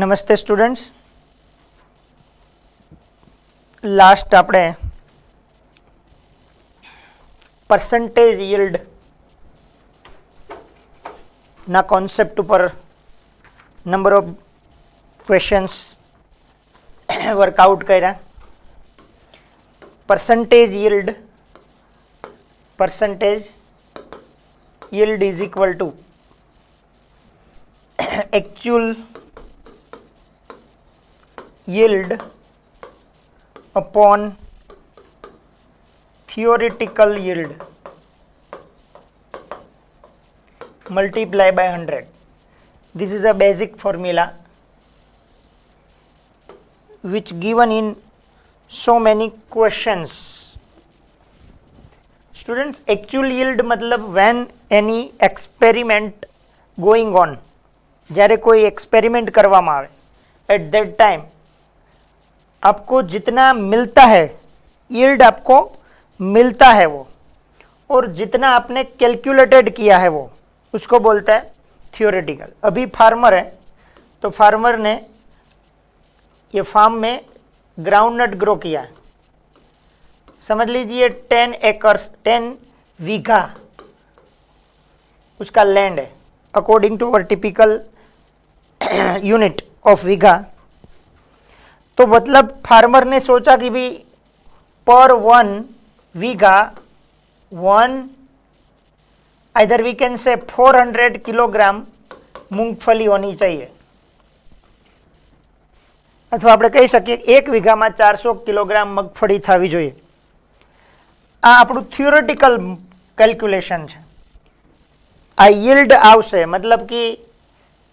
નમસ્તે students, last આપણે percentage yield ના કોન્સેપ્ટ ઉપર નંબર ઓફ ક્વેશ્ચન્સ વર્કઆઉટ કર્યા. percentage yield is equal to actual yield upon theoretical yield multiply by 100. This is a basic formula which given in so many questions. Students, actual yield मतलब when any experiment going on, જ્યારે કોઈ experiment કરવામાં આવે at that time आपको जितना मिलता है yield आपको मिलता है वो, और जितना आपने कैलकुलेटेड किया है वो उसको बोलता है थियोरेटिकल. अभी फार्मर है तो फार्मर ने ये फार्म में ग्राउंडनट ग्रो किया है, समझ लीजिए 10 एकर्स 10 बीघा उसका लैंड है according to our typical unit of bigha. तो मतलब फार्मर ने सोचा कि भी पर 1 बीघा 1 either we can say 400 kilogram मूंगफली होनी चाहिए, अथवा આપણે કહી શકીએ 1 વીઘામાં 400 કિલોગ્રામ મગફળી થવી જોઈએ. આ આપણું થિયોરેટિકલ કેલ્ક્યુલેશન છે. આ yield આવશે मतलब कि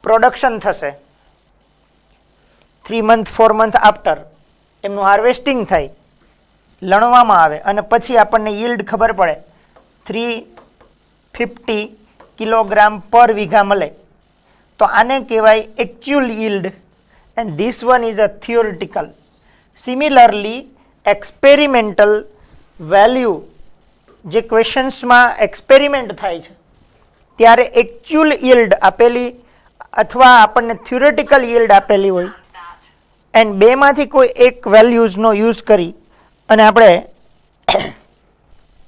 પ્રોડક્શન થશે 3 મંથ 4 મંથ આફ્ટર એમનું હાર્વેસ્ટિંગ થાય, લણવામાં આવે અને પછી આપણને yield ખબર પડે 350 કિલોગ્રામ પર વીઘા મળે, તો આને કહેવાય actual yield. And this one is a theoretical. Similarly, experimental value જે ક્વેશ્ચન્સમાં એક્સપેરિમેન્ટ થાય છે ત્યારે એકચ્યુઅલ yield આપેલી અથવા આપણને થિયોરેટિકલ yield આપેલી હોય, એન્ડ બેમાંથી કોઈ એક વેલ્યુઝનો યુઝ કરી અને આપણે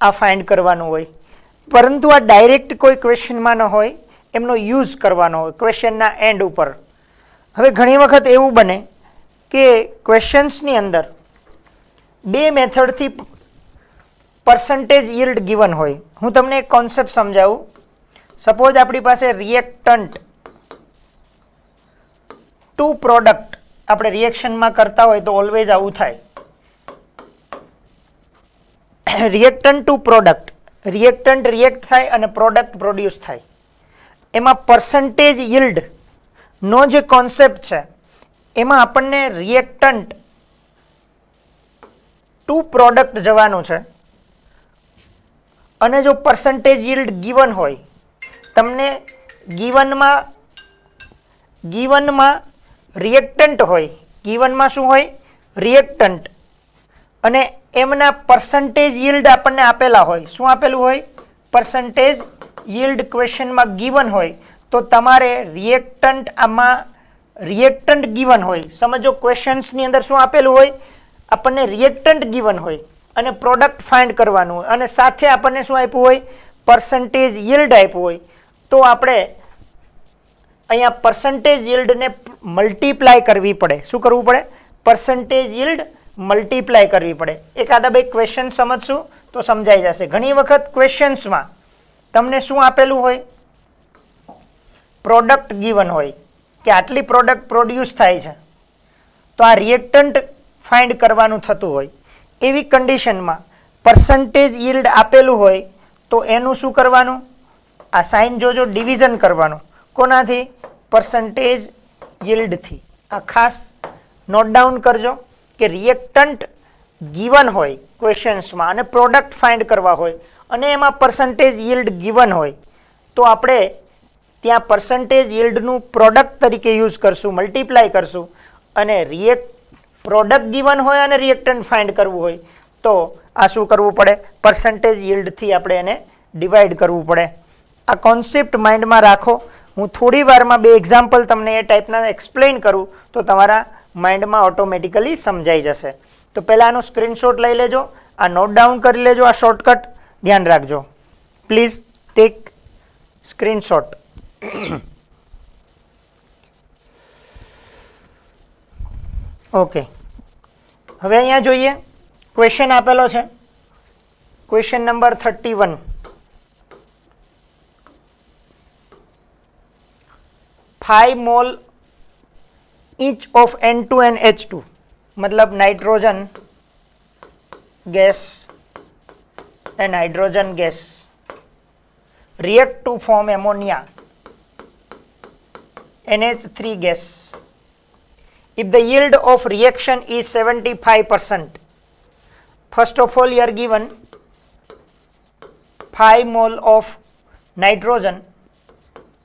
આ ફાઇન્ડ કરવાનું હોય. પરંતુ આ ડાયરેક્ટ કોઈ ક્વેશ્ચનમાં ન હોય, એમનો યુઝ કરવાનો હોય ક્વેશ્ચનના એન્ડ ઉપર. હવે ઘણી વખત એવું બને કે ક્વેશ્ચન્સની અંદર બે મેથડથી પરસન્ટેજ yield given હોય. હું તમને એક કોન્સેપ્ટ સમજાવું. સપોઝ આપણી પાસે રિએક્ટન્ટ ટુ પ્રોડક્ટ આપણે રિએક્શનમાં કરતા હોય તો ઓલવેઝ આવું થાય. Reactant to product, reactant react થાય અને પ્રોડક્ટ પ્રોડ્યુસ થાય. એમાં પરસન્ટેજ yield નો જે કોન્સેપ્ટ છે એમાં આપણને રિએક્ટન્ટ ટુ પ્રોડક્ટ જવાનું છે, અને જો પરસન્ટેજ yield given હોય, તમને ગીવનમાં રિએક્ટન્ટ હોય, ગીવનમાં શું હોય રિએક્ટન્ટ, અને એમના પરસન્ટેજ yield આપણને આપેલા હોય. શું આપેલું હોય? પરસન્ટેજ yield ક્વેશ્ચનમાં ગીવન હોય, તો તમારે રિએક્ટન્ટ આમાં રિએક્ટન્ટ ગીવન હોય. સમજો ક્વેશ્ચન્સની અંદર શું આપેલું હોય, આપણને રિએક્ટન્ટ ગીવન હોય અને પ્રોડક્ટ ફાઇન્ડ કરવાનું હોય, અને સાથે આપણને શું આપ્યું હોય પરસન્ટેજ yield આપ્યું હોય. તો આપણે અહીંયા પરસન્ટેજ yieldને મલ્ટીપ્લાય કરવી પડે. શું કરવું પડે? પરસન્ટેજ yield મલ્ટીપ્લાય કરવી પડે. એકાદા બે ક્વેશ્ચન સમજશું તો સમજાઈ જશે. ઘણી વખત ક્વેશ્ચન્સમાં તમને શું આપેલું હોય, પ્રોડક્ટ ગીવન હોય કે આટલી પ્રોડક્ટ પ્રોડ્યુસ થાય છે, તો આ રિએક્ટન્ટ ફાઇન્ડ કરવાનું થતું હોય. એવી કન્ડિશનમાં પરસન્ટેજ yield આપેલું હોય તો એનું શું કરવાનું, આ સાઇન જોજો, ડિવિઝન કરવાનું. કોનાથી? પરસન્ટેજ yieldથી. આ ખાસ નોટ ડાઉન કરજો કે રિએક્ટન્ટ ગીવન હોય ક્વેશ્ચન્સમાં અને પ્રોડક્ટ ફાઇન્ડ કરવા હોય અને એમાં પરસન્ટેજ yield ગીવન હોય, તો આપણે ત્યાં પરસન્ટેજ yieldનું પ્રોડક્ટ તરીકે યુઝ કરશું, મલ્ટીપ્લાય કરશું. અને પ્રોડક્ટ ગીવન હોય અને રિએક્ટન્ટ ફાઇન્ડ કરવું હોય તો આ શું કરવું પડે? પરસન્ટેજ yieldથી આપણે એને ડિવાઈડ કરવું પડે. આ કોન્સેપ્ટ માઇન્ડમાં રાખો. હું થોડી વારમાં બે એક્ઝામ્પલ તમને એ ટાઈપના એક્સપ્લેન કરું તો તમારા માઇન્ડમાં ઓટોમેટિકલી સમજાઈ જશે. તો પહેલાં આનો સ્ક્રીનશોટ લઈ લેજો, આ નોટ ડાઉન કરી લેજો, આ શોર્ટકટ ધ્યાન રાખજો. Please take screenshot. ઓકે, હવે અહીંયા જોઈએ ક્વેશ્ચન આપેલો છે, question number 31. 5 mole each of N2 and H2, मतलब nitrogen gas and hydrogen gas react to form ammonia NH3 gas. If the yield of reaction is 75%, first of all you are given 5 mole of nitrogen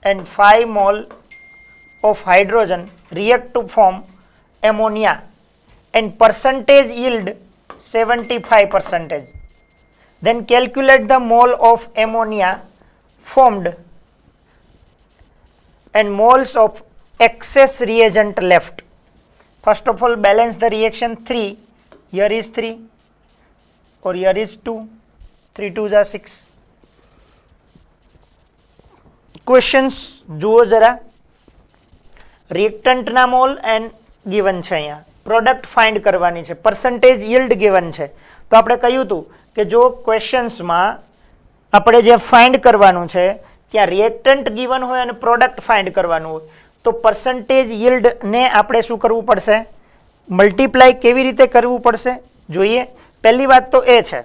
and 5 mole of hydrogen react to form ammonia and percentage yield 75%. Then calculate the mole of ammonia formed and moles of excess reagent left. First of all, balance the reaction. 3 here is 3 or here is 2, 3 2s are 6. Questions જુઓ જરા. રિએક્ટન્ટના mall and given છે, અહીંયા product find કરવાની છે, percentage yield given છે. તો આપણે કહ્યું હતું કે જો ક્વેશ્ચન્સમાં આપણે જે ફાઇન્ડ કરવાનું છે ત્યાં રિએક્ટન્ટ ગિવન હોય અને પ્રોડક્ટ ફાઇન્ડ કરવાનું હોય તો પર્સન્ટેજ yield-ને આપણે શું કરવું પડશે? મલ્ટીપ્લાય કેવી રીતે કરવું પડશે જોઈએ. પહેલી વાત તો એ છે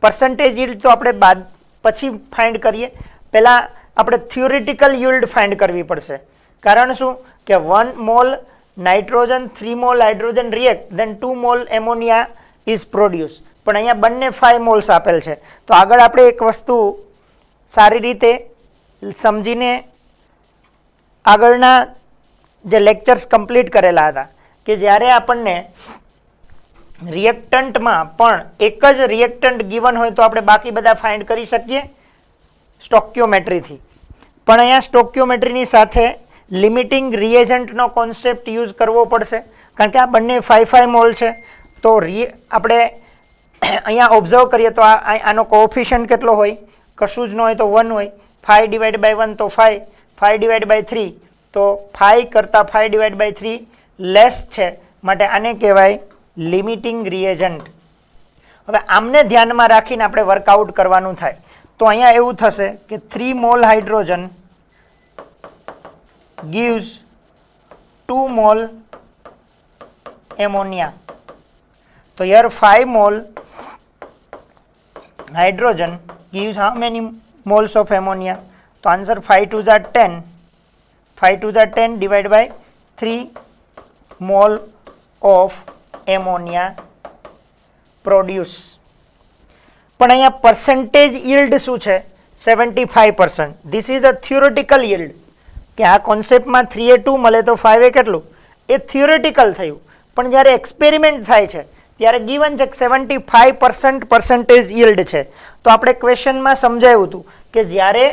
પર્સન્ટેજ yield તો આપણે બાદ પછી ફાઇન્ડ કરીએ, પહેલાં આપણે થિયોરિટિકલ yield ફાઇન્ડ કરવી પડશે. કારણ શું કે 1 mole nitrogen 3 mole hydrogen react then 2 mole ammonia is produced. પણ અહીંયા બંને 5 moles આપેલ છે. તો આગળ આપણે એક વસ્તુ સારી રીતે સમજીને આગળના જે લેક્ચર્સ કમ્પ્લીટ કરેલા હતા કે જ્યારે આપણને રિએક્ટન્ટમાં પણ એક જ રિએક્ટન્ટ ગિવન હોય તો આપણે બાકી બધા ફાઇન્ડ કરી શકીએ સ્ટોક્યોમેટ્રીથી. પણ અહીંયા સ્ટોક્યોમેટ્રીની સાથે લિમિટિંગ રિએજન્ટનો કોન્સેપ્ટ યુઝ કરવો પડશે કારણ કે આ બંને 5 મોલ છે. તો આપણે અહીંયા ઓબ્ઝર્વ કરીએ તો આનો કોએફિશિયન્ટ કેટલો હોય? કશું જ ન હોય તો 1 હોય. 5 ડિવાઇડ બાય 1 તો 5, 5 ડિવાઇડ બાય 3 તો 5 કરતાં 5 ડિવાઇડ બાય 3 લેસ છે, માટે આને કહેવાય લિમિટિંગ રિએજન્ટ. હવે આમને ધ્યાનમાં રાખીને આપણે વર્કઆઉટ કરવાનું થાય. તો અહીંયા એવું થશે કે 3 mall hydrogen gives 2 mole ammonia. So here 5 mole hydrogen gives how many moles of ammonia? So answer 5 2s are 10. 5 2s are 10 divided by 3 mole of ammonia produce. પણ અહીંયા percentage yield શું છે? 75%. This is a theoretical yield. કે આ કોન્સેપ્ટમાં 3A2 મળે તો 5A કેટલું? એ theoretical થયું. પણ જ્યારે એક્સપેરિમેન્ટ થાય છે ત્યારે ગિવન છે 75% પર્સન્ટેજ yield છે. તો આપણે ક્વેશ્ચનમાં સમજાવ્યું હતું કે જ્યારે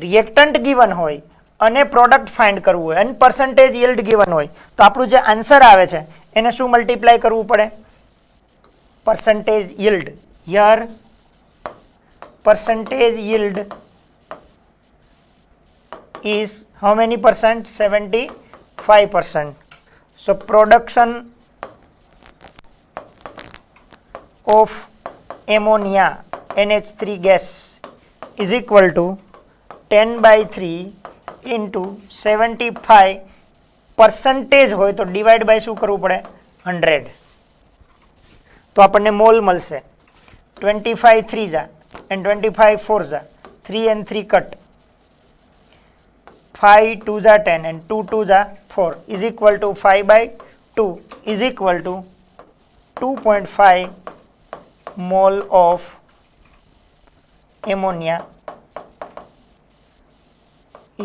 રિએક્ટન્ટ ગિવન હોય અને પ્રોડક્ટ ફાઇન્ડ કરવું હોય અને પર્સન્ટેજ yield ગિવન હોય તો આપણું જે આન્સર આવે છે એને શું મલ્ટીપ્લાય કરવું પડે? Percentage yield. Here percentage yield is how many percent? 75%. So production of ammonia NH3 gas is equal to 10 by 3 into 75 percentage હોય તો ડિવાઇડ બાય શું કરવું પડે? 100. તો આપણને મોલ મળશે. 25 3s and 25 4s, 3 and 3 cut. 5 2s are 10 and 2 2s are 4 is equal to 5 by 2 is equal to 2.5 mole of ammonia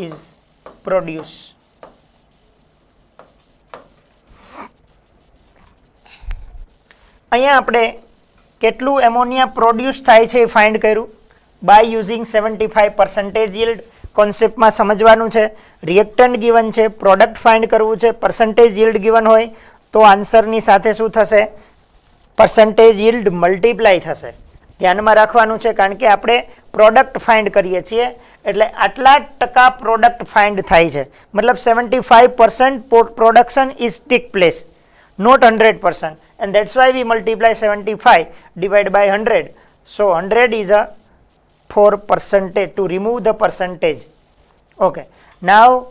is produced. અહીંયા આપણે કેટલું એમોનિયા પ્રોડ્યુસ થાય છે એ ફાઇન્ડ કર્યું બાય યુઝિંગ 75% yield. કોન્સેપ્ટમાં સમજવાનું છે. રિએક્ટન્ટ ગિવન છે, પ્રોડક્ટ ફાઇન્ડ કરવું છે, પર્સન્ટેજ yield ગિવન હોય તો આન્સરની સાથે શું થશે? પર્સન્ટેજ yield મલ્ટીપ્લાય થશે. ધ્યાનમાં રાખવાનું છે, કારણ કે આપણે પ્રોડક્ટ ફાઇન્ડ કરીએ છીએ એટલે આટલા ટકા પ્રોડક્ટ ફાઇન્ડ થાય છે, મતલબ 75% production is take place, not 100%, and that's why we multiply 75 divided by 100. So 100 is a for percentage, to remove the percentage. Okay, now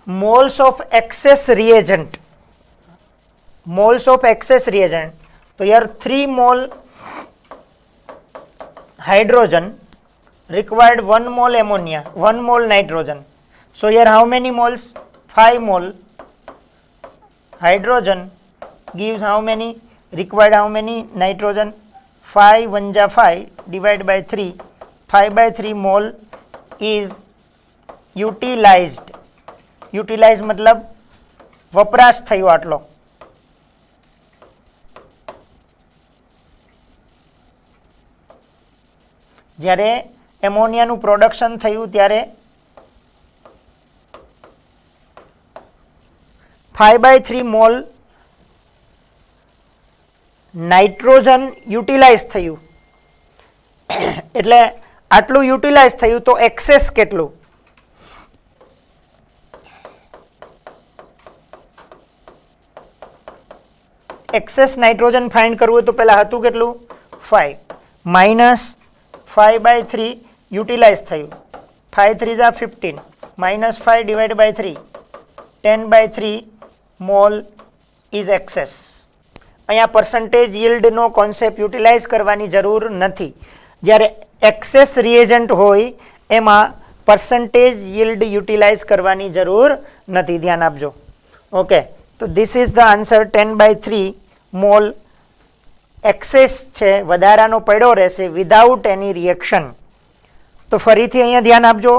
moles of excess reagent. Moles of excess reagent. So here 3 mole hydrogen required 1 mole ammonia, 1 mole nitrogen. So here how many moles? 5 mole hydrogen gives how many? Required how many? Nitrogen. 5 1 ja 5 divided by 3. 5 by 3 mole is utilized. Utilized મતલબ વપરાશ થયો આટલો. જ્યારે એમોનિયાનું production થયું ત્યારે 5/3 mall nitrogen utilise થયું, એટલે આટલું યુટિલાઇઝ થયું તો એક્સેસ કેટલું? એક્સેસ નાઇટ્રોજન ફાઇન્ડ કરવું હોય તો પહેલા હતું કેટલું? 5 માઇનસ 5/3 યુટિલાઇઝ થયું, 5 3 જા 15 minus 5 divide by 3 10/3 mole is excess. અહીંયા પર્સન્ટેજ yield કોન્સેપ્ટ યુટિલાઇઝ કરવાની જરૂર નથી. જ્યારે એક્સેસ રિએજન્ટ હોય એમાં પર્સન્ટેજ yield યુટિલાઇઝ કરવાની જરૂર નથી, ધ્યાન આપજો. ઓકે, તો this is the answer. 10/3 mall access છે, વધારાનો પડ્યો રહેશે વિધાઉટ એની રિએક્શન. તો ફરીથી અહીંયા ધ્યાન આપજો.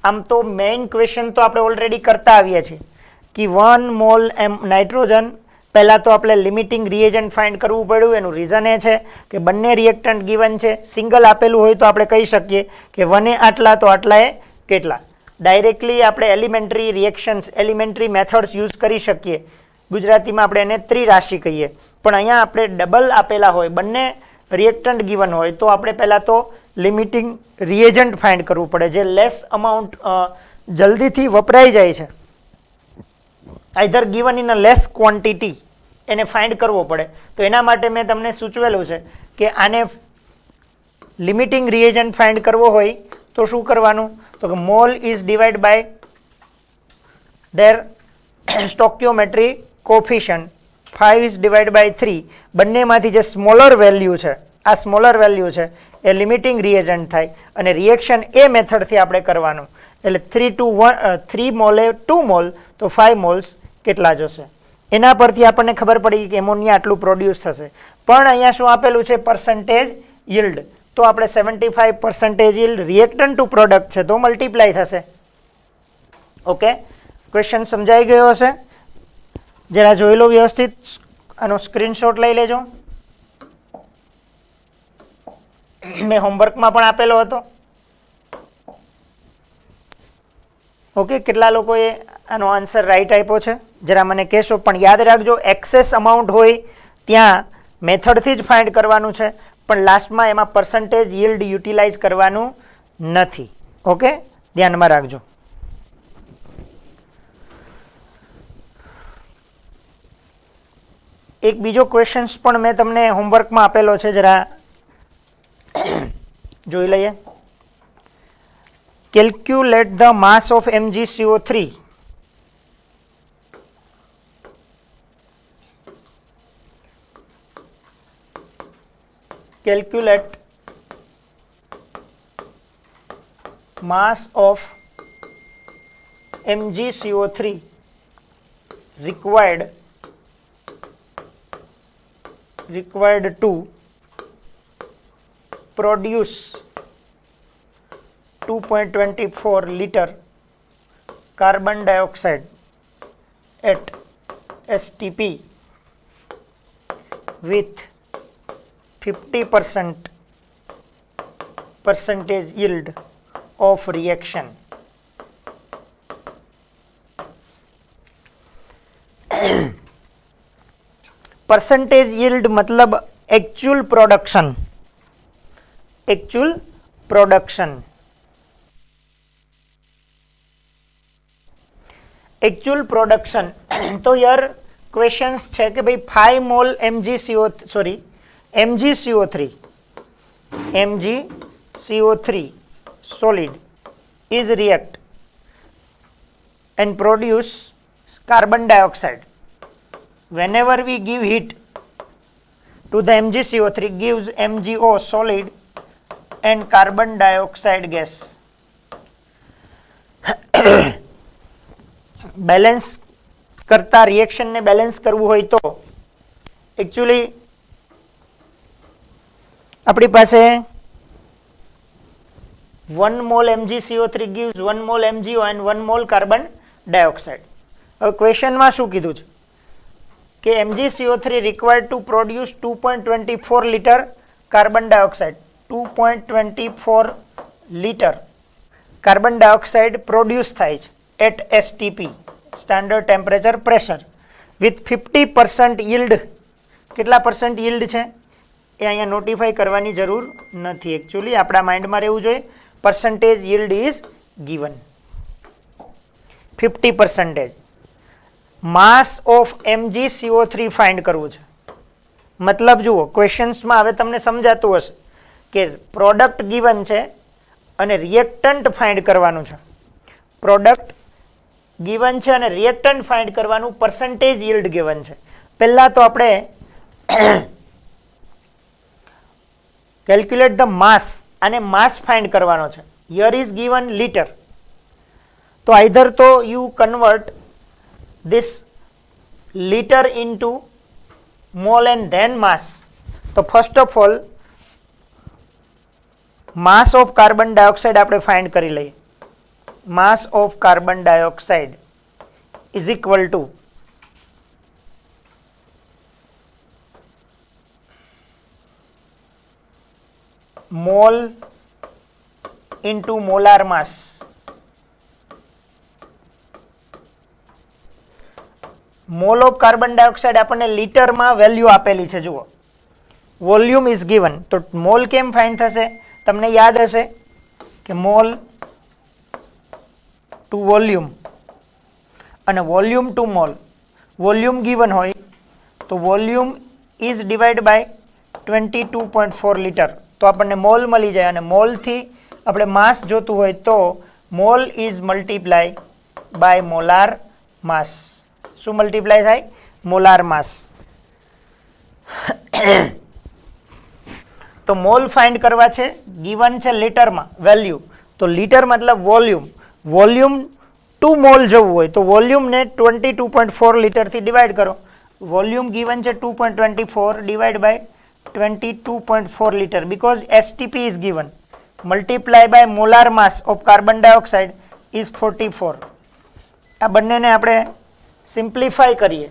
આમ તો મેઇન ક્વેશ્ચન તો આપણે ઓલરેડી કરતા આવીએ છીએ કે 1 મોલ નાઇટ્રોજન, પહેલાં તો આપણે લિમિટિંગ રિએજન્ટ ફાઇન્ડ કરવું પડ્યું. એનું રીઝન એ છે કે બંને રિએક્ટન્ટ ગિવન છે. સિંગલ આપેલું હોય તો આપણે કહી શકીએ કે 1 આટલા તો આટલાએ કેટલા. ડાયરેક્ટલી આપણે elementary reactions, elementary methods use કરી શકીએ. ગુજરાતીમાં આપણે એને ત્રિરાશિ કહીએ. પણ અહીંયા આપણે ડબલ આપેલા હોય, બંને રિએક્ટન્ટ ગિવન હોય તો આપણે પહેલાં તો લિમિટિંગ રિએજન્ટ ફાઇન્ડ કરવું પડે, જે લેસ અમાઉન્ટ જલ્દીથી વપરાઈ જાય છે, either given in a less quantity, એને ફાઇન્ડ કરવો પડે. તો એના માટે મેં તમને સૂચવેલું છે કે આને લિમિટિંગ રિએજન્ટ ફાઇન્ડ કરવો હોય તો શું કરવાનું? તો કે mole is divide by their stoichiometry coefficient. 5 is divide by 3. બંનેમાંથી જે સ્મોલર વેલ્યુ છે, આ સ્મોલર વેલ્યુ છે એ લિમિટિંગ રિએજન્ટ થાય અને રિએક્શન એ મેથડથી આપણે કરવાનું. એટલે 3 to 1 3 મોલે 2 મોલ તો 5 મોલ્સ કેટલા જશે? એના પરથી આપણને ખબર પડી કે એમોનિયા આટલું પ્રોડ્યુસ થશે. પણ અહીંયા શું આપેલું છે? Percentage yield. તો આપણે 75% yield રિએક્ટન્ટ ટુ પ્રોડક્ટ છે તો મલ્ટીપ્લાય થશે. ઓકે, ક્વેશ્ચન સમજાઈ ગયો હશે? જરા જોઈ લો વ્યવસ્થિત, આનો સ્ક્રીનશોટ લઈ લેજો. મેં હોમવર્કમાં પણ આપેલો હતો. ઓકે, કેટલા લોકોએ આનો આન્સર રાઈટ આપ્યો છે જરા મને કહેશો. પણ યાદ રાખજો, એક્સેસ અમાઉન્ટ હોય ત્યાં મેથડથી જ ફાઇન્ડ કરવાનું છે, પણ લાસ્ટમાં એમાં પર્સન્ટેજ yield યુટિલાઇઝ કરવાનું નથી. ઓકે, ધ્યાનમાં રાખજો. એક બીજો ક્વેશ્ચન્સ પણ મેં તમને હોમવર્કમાં આપેલો છે, જરા જોઈ લઈએ. Calculate the mass of MgCO3. Calculate mass of MgCO3 required to produce 2.24 liter carbon dioxide at STP with 50% yield of reaction. Percentage yield मतलब actual production, actual production, actual production. तो यार क्वेश्चंस है कि भाई 5 mole MgCO3 solid is react and produce carbon dioxide. Whenever we give heat to the MgCO3 gives MgO solid and carbon dioxide gas. Balance કરતા રિએક્શનને balance કરવું હોય તો actually આપણી પાસે 1 mall MgCO3 gives 1 mall MgO and 1 mall carbon dioxide. હવે ક્વેશ્ચનમાં શું કીધું છે કે MgCO3 required to produce 2.24 liter carbon dioxide. 2.24 liter carbon dioxide produce થાય છે at STP, standard temperature pressure, with 50% yield. કેટલા પરસન્ટ yield છે એ અહીંયા નોટિફાઈ કરવાની જરૂર નથી. એકચ્યુઅલી આપણા માઇન્ડમાં રહેવું જોઈએ percentage yield is given 50%. Mass of MgCO3 find કરવું છે. મતલબ જુઓ ક્વેશ્ચન્સમાં હવે તમને સમજાતું હશે કે પ્રોડક્ટ ગિવન છે અને રિએક્ટન્ટ ફાઇન્ડ કરવાનું છે. પ્રોડક્ટ ગિવન છે અને રિએક્ટન્ટ ફાઇન્ડ કરવાનું, પરસેન્ટેજ yield ગિવન છે. પહેલા તો આપણે કેલ્ક્યુલેટ ધ માસ, અને માસ ફાઇન્ડ કરવાનો છે. હિયર ઇઝ ગિવન લીટર, તો આઈધર તો you convert this liter into mole and then mass. તો first of all mass of carbon dioxide આપણે find કરી લઈએ. Mass of carbon dioxide is equal to mole into molar mass. Mole of carbon dioxide આપણને લીટરમાં value આપેલી છે. જુઓ volume is given, તો મોલ કેમ ફાઇન્ડ થશે? તમને યાદ હશે કે મોલ ટુ વોલ્યુમ અને volume to mole. Volume given હોય તો volume is divide by 22.4 litre, તો આપણને મોલ મળી જાય. અને મોલથી આપણે માસ જોતું હોય તો mole is multiply by molar mass. શું મલ્ટીપ્લાય થાય? Molar mass. તો મોલ ફાઇન્ડ કરવા છે, ગિવન છે લીટરમાં વેલ્યુ, તો લીટર મતલબ વોલ્યુમ. વોલ્યુમ ટુ મોલ જવું હોય તો વોલ્યુમને 22.4 લીટરથી ડિવાઈડ કરો. વોલ્યુમ ગિવન છે 2.24 divide by 22.4 litre, because STP is given, multiply by molar mass of carbon dioxide is 44. આ બંનેને આપણે સિમ્પ્લિફાય કરીએ,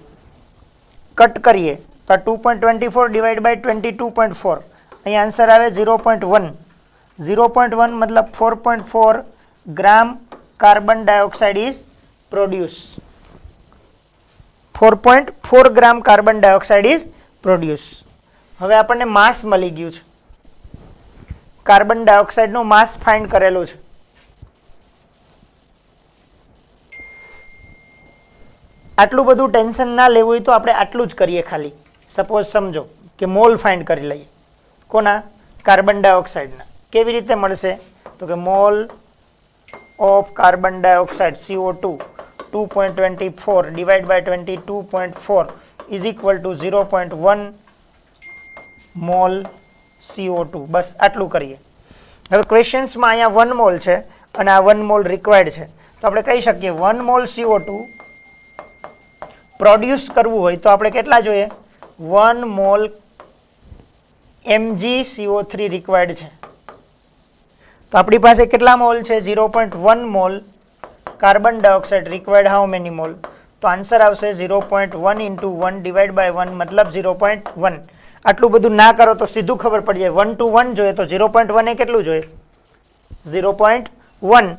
કટ કરીએ તો આ 2.24 ડિવાઈડ બાય 22.4, અહીં આન્સર આવે 0.1. 0.1 મતલબ 4.4 gram carbon dioxide is produce. 4.4 gram carbon dioxide is produce. હવે આપણને માસ મળી ગયું છે, કાર્બન ડાયોક્સાઇડનું માસ ફાઇન્ડ કરેલું છે. આટલું બધું ટેન્શન ના લેવું હોય તો આપણે આટલું જ કરીએ ખાલી. સપોઝ સમજો કે મોલ ફાઇન્ડ કરી લઈએ. કોના? કાર્બન ડાયોક્સાઇડના. કેવી રીતે મળશે? તો કે mole of carbon dioxide CO2 2.24 divide by 22.4 is equal to 0.1 mole CO2. બસ આટલું કરીએ. હવે ક્વેશ્ચન્સમાં અહીંયા 1 મોલ છે અને આ 1 મોલ રિક્વાયર્ડ છે, તો આપણે કહી શકીએ 1 મોલ CO2 પ્રોડ્યુસ કરવું હોય તો આપણે કેટલા જોઈએ? 1 મોલ MgCO3 રિક્વાયર્ડ છે. તો આપણી પાસે કેટલા મોલ છે? 0.1 mole carbon dioxide required. How many mall? તો આન્સર આવશે 0.1 ઇન્ટુ 1 ડિવાઈડ બાય 1 મતલબ 0.1. આટલું બધું ના કરો તો સીધું ખબર પડી જાય. 1 to 1 જોઈએ તો 0.1 એ કેટલું જોઈએ? 0.1 1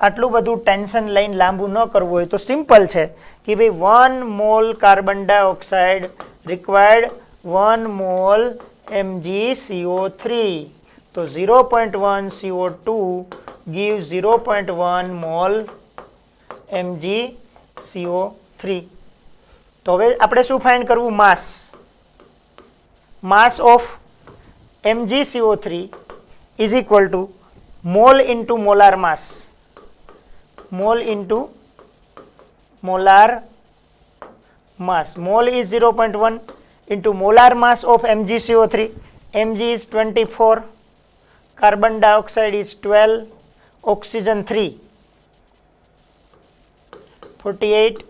આટલું બધું ટેન્શન લઈને લાંબુ ન કરવું હોય તો સિમ્પલ છે કે ભાઈ 1 mall carbon dioxide required 1 mall MgCO3. તો 0.1 CO2 gives 0.1 મોલ MgCO3. તો હવે આપણે શું ફાઇન્ડ કરવું? માસ of MgCO3 is equal to mole into molar mass. Mole into molar mass. Mole is 0.1 into molar mass of MgCO3. Mg is 24, carbon dioxide is 12, oxygen 3, 48,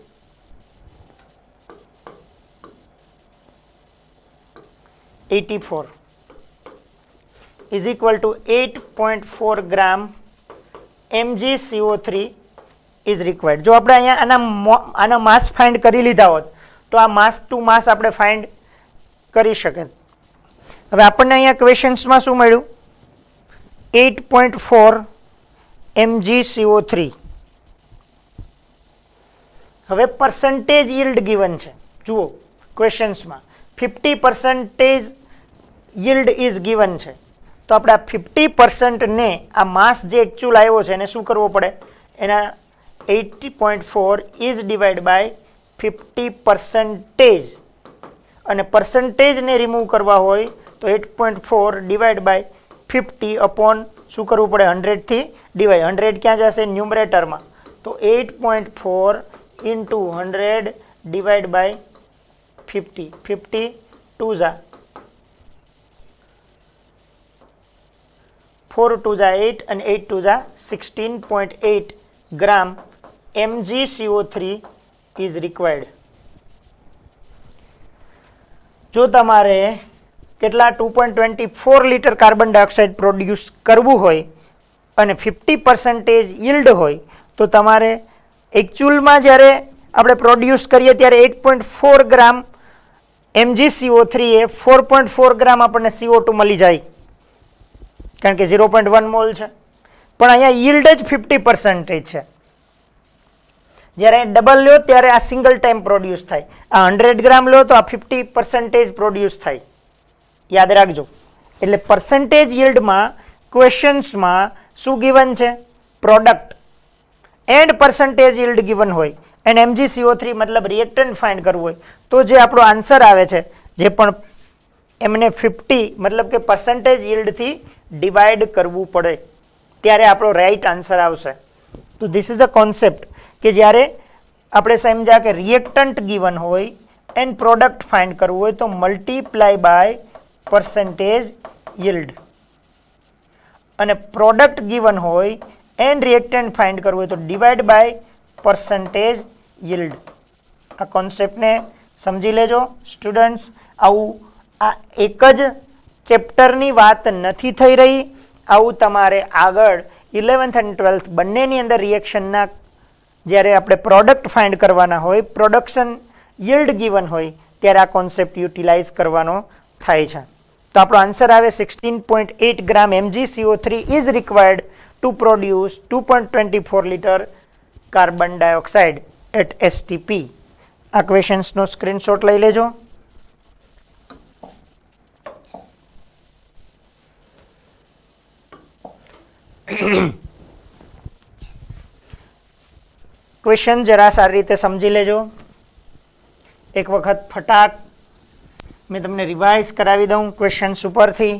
84 is equal to 8.4 gram MgCO3 is required. જો આપણે અહીંયા આના માસ find કરી લીધા હોત તો આ માસ two માસ આપણે ફાઇન્ડ કરી શકે. હવે આપણને અહીંયા ક્વેશ્ચન્સમાં શું મળ્યું? 8.4 MgCO3. હવે પર્સન્ટેજ yield given છે. જુઓ ક્વેશ્ચન્સમાં 50% yield is given છે. તો આપણે આ 50% ને આ માસ જે એકચ્યુઅલ આવ્યો છે એને શું કરવો પડે? એના 80.4 ઇઝ ડિવાઈડ બાય 50%. અને પર્સન્ટેજને રિમૂવ કરવા હોય તો 8.4 ડિવાઈડ બાય 50 અપોન શું કરવું પડે? 100 થી ડિવાઈડ. 100 ક્યાં જશે? ન્યુમરેટરમાં. તો 8.4 ઇન્ટુ 100 ડિવાઈડ બાય 50. 50 2 જા 4 2 જા 8 અને 8 2 જા 16.8 ગ્રામ MgCO3 is required. જો તમારે કેટલા 2.24 લીટર કાર્બન ડાયોક્સાઇડ પ્રોડ્યુસ કરવું હોય અને 50% yield હોય તો તમારે એકચ્યુઅલમાં જ્યારે આપણે પ્રોડ્યુસ કરીએ ત્યારે 8.4 ગ્રામ MgCO3 એ 4.4 ગ્રામ આપણને CO2 મળી જાય કારણ કે 0.1 મોલ છે. પણ અહીંયા yield જ 50% છે. જ્યારે ડબલ લો ત્યારે આ સિંગલ ટાઈમ પ્રોડ્યુસ થાય. આ 100 ગ્રામ લો તો આ 50% પ્રોડ્યુસ થાય. યાદ રાખજો. એટલે પર્સન્ટેજ yield ક્વેશ્ચન્સમાં શું ગિવન છે? Product and percentage yield given હોય એન્ડ MgCO3 મતલબ રિએક્ટન્ટ ફાઇન્ડ કરવું હોય તો જે આપણો આન્સર આવે છે જે પણ એમને 50 મતલબ કે પર્સન્ટેજ yield-થી ડિવાઈડ કરવું પડે ત્યારે આપણો રાઈટ આન્સર આવશે. તો ધીસ ઇઝ અ કોન્સેપ્ટ કે જ્યારે આપણે સમજ્યા કે રિએક્ટન્ટ ગિવન હોય એન્ડ પ્રોડક્ટ ફાઇન્ડ કરવું હોય તો મલ્ટીપ્લાય બાય પર્સન્ટેજ yield. અને પ્રોડક્ટ ગિવન હોય એન્ડ રિએક્ટન્ટ ફાઇન્ડ કરવું હોય તો ડિવાઈડ બાય પર્સન્ટેજ yield. આ કોન્સેપ્ટને સમજી લેજો સ્ટુડન્ટ્સ. આવું આ એક જ ચેપ્ટરની વાત નથી થઈ રહી. આવું તમારે આગળ 11th અને 12th બંનેની અંદર રિએક્શનના જ્યારે આપણે પ્રોડક્ટ ફાઇન્ડ કરવાના હોય પ્રોડક્શન yield ગિવન હોય ત્યારે આ કોન્સેપ્ટ યુટિલાઇઝ કરવાનો થાય છે. તો આપણો આન્સર આવે 16.8 gram MgCO3 is required to produce 2.24 litre carbon dioxide at STP. આ ક્વેશ્ચન્સનો સ્ક્રીનશોટ લઈ લેજો. ક્વેશ્ચન જરા સારી રીતે સમજી લેજો. એક વખત ફટાક મેં તમને રિવાઇઝ કરાવી દઉં ક્વેશ્ચન્સ ઉપરથી.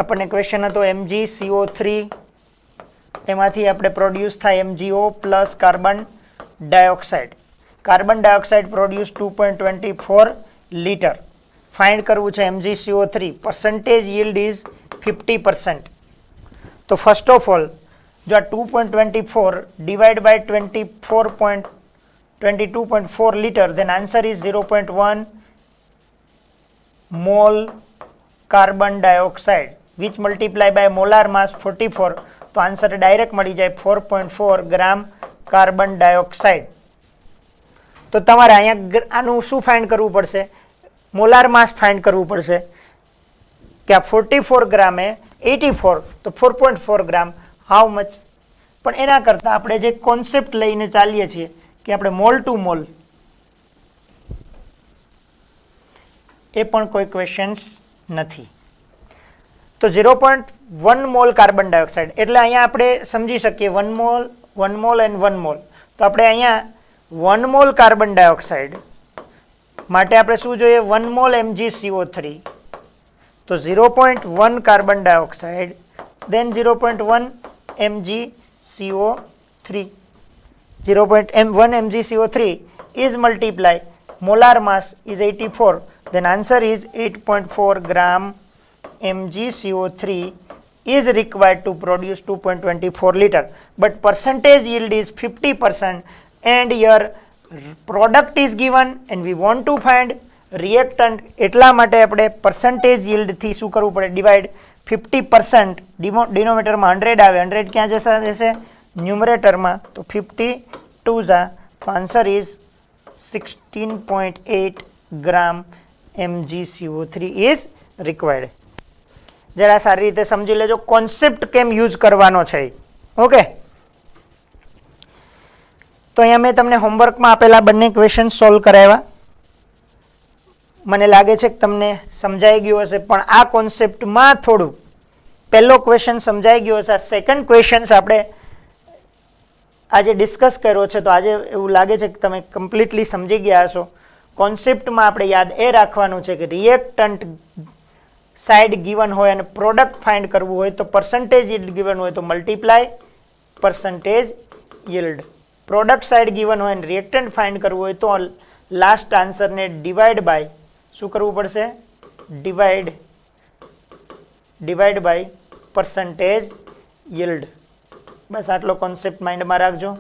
આપણને ક્વેશ્ચન હતો MgCO3 એમાંથી આપણે પ્રોડ્યુસ થાય MgO plus carbon dioxide. Carbon dioxide produce 2.24 litre. Find કરવું છે MgCO3. Percentage yield is 50%. તો ફર્સ્ટ ઓફ ઓલ જો આ 2.24 divide by 22.4 litre then answer is 0.1 mole carbon dioxide which multiply by molar mass 44 તો answer direct મળી જાય 4.4 gram carbon dioxide. તો તમારે અહીંયા આનું શું ફાઇન્ડ કરવું પડશે? મોલાર માસ ફાઇન્ડ કરવું પડશે કે આ 44 ગ્રામે 84 તો 4.4 ગ્રામ હાઉ મચ પણ એના કરતાં આપણે જે કોન્સેપ્ટ લઈને ચાલીએ છીએ કે આપણે મોલ ટુ મોલ, એ પણ કોઈ ક્વેશ્ચન્સ નથી. તો 0.1 મોલ કાર્બન ડાયોક્સાઇડ એટલે અહીંયા આપણે સમજી શકીએ 1 મોલ એન્ડ 1 મોલ. તો આપણે અહીંયા 1 મોલ કાર્બન ડાયોક્સાઇડ માટે આપણે શું જોઈએ? 1 મોલ MgCO3. તો 0.1 carbon dioxide then 0.1 MgCO3. 0.1 MgCO3 is multiply molar mass is 84. Then answer is 8.4 gram MgCO3 is required to produce 2.24 liter. But percentage yield is 50% and your product is given and we want to find reactant. એટલા માટે આપણે percentage yield થી શું કરવું પડે? Divide 50%. ડિનોમિનેટરમાં 100 આવે, 100 ક્યાં જશે? ન્યુમરેટરમાં. તો 52 જા. તો answer is 16.8 gram MgCO3 is required. જરા સારી રીતે સમજી લેજો કોન્સેપ્ટ કેમ યુઝ કરવાનો છે. ઓકે, તો અહીંયા મેં તમને હોમવર્કમાં આપેલા બંને ક્વેશ્ચન સોલ્વ કરાવ્યા. મને લાગે છે કે તમને સમજાઈ ગયું હશે, પણ આ કોન્સેપ્ટમાં થોડું પહેલો ક્વેશ્ચન સમજાઈ ગયો હશે. આ સેકન્ડ ક્વેશ્ચન્સ આપણે આજે ડિસ્કસ કર્યો છે, તો આજે એવું લાગે છે કે તમે કમ્પ્લીટલી સમજી ગયા હશો. કોન્સેપ્ટમાં આપણે યાદ એ રાખવાનું છે કે રિએક્ટન્ટ સાઇડ ગિવન હોય અને પ્રોડક્ટ ફાઇન્ડ કરવું હોય તો પર્સન્ટેજ yield ગિવન હોય તો multiply percentage yield. Product side given હોય અને રિએક્ટન્ટ ફાઇન્ડ કરવું હોય તો લાસ્ટ આન્સરને ડિવાઈડ બાય શું કરવું પડશે? Divide by percentage yield. બસ આટલો કોન્સેપ્ટ માઇન્ડમાં રાખજો.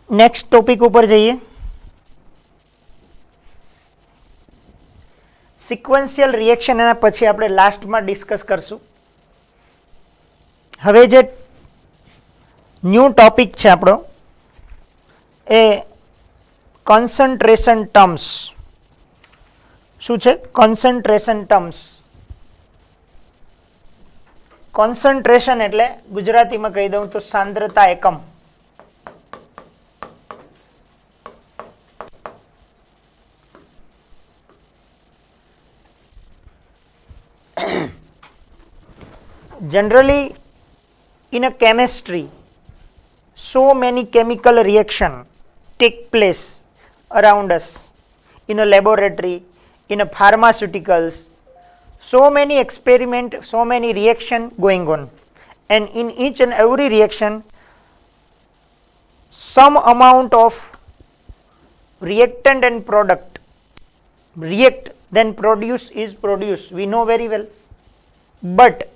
નેક્સ્ટ ટોપિક ઉપર જઈએ. સિક્વન્શિયલ રિએક્શન એના પછી આપણે લાસ્ટમાં ડિસ્કસ કરશું. હવે જે ન્યૂ ટોપિક છે આપણો એ કોન્સન્ટ્રેશન ટર્મ્સ. શું છે? Concentration terms. કોન્સન્ટ્રેશન એટલે ગુજરાતીમાં કહી દઉં તો સાંદ્રતા એકમ. Generally in a chemistry so many chemical reaction take place around us in a laboratory, in a pharmaceuticals, so many experiment, so many reaction going on, and in each and every reaction some amount of reactant and product react then produce is produced, we know very well. But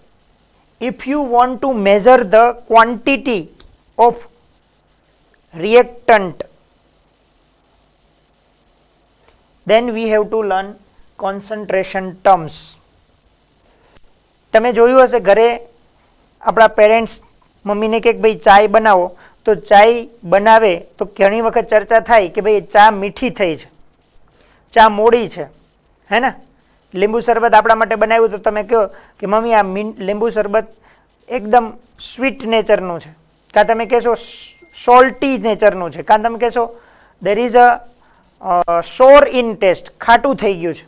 if you want to measure the quantity of reactant, then we have to learn concentration terms. તમે જોયું હશે ઘરે આપણા parents મમ્મીને કહે કે ભાઈ ચાય બનાવો, તો ચાય બનાવે તો ઘણી વખત ચર્ચા થાય કે ભાઈ ચા મીઠી થઈ છે, ચા મોડી છે, હે ને? લીંબુ શરબત આપણા માટે બનાવ્યું તો તમે કહો કે મમ્મી આ લીંબુ શરબત એકદમ સ્વીટ નેચરનું છે, કાં તમે કહેશો સોલ્ટી નેચરનું છે, કાં તમે કહેશો દેર ઇઝ અ સોર ઇન ટેસ્ટ, ખાટું થઈ ગયું છે.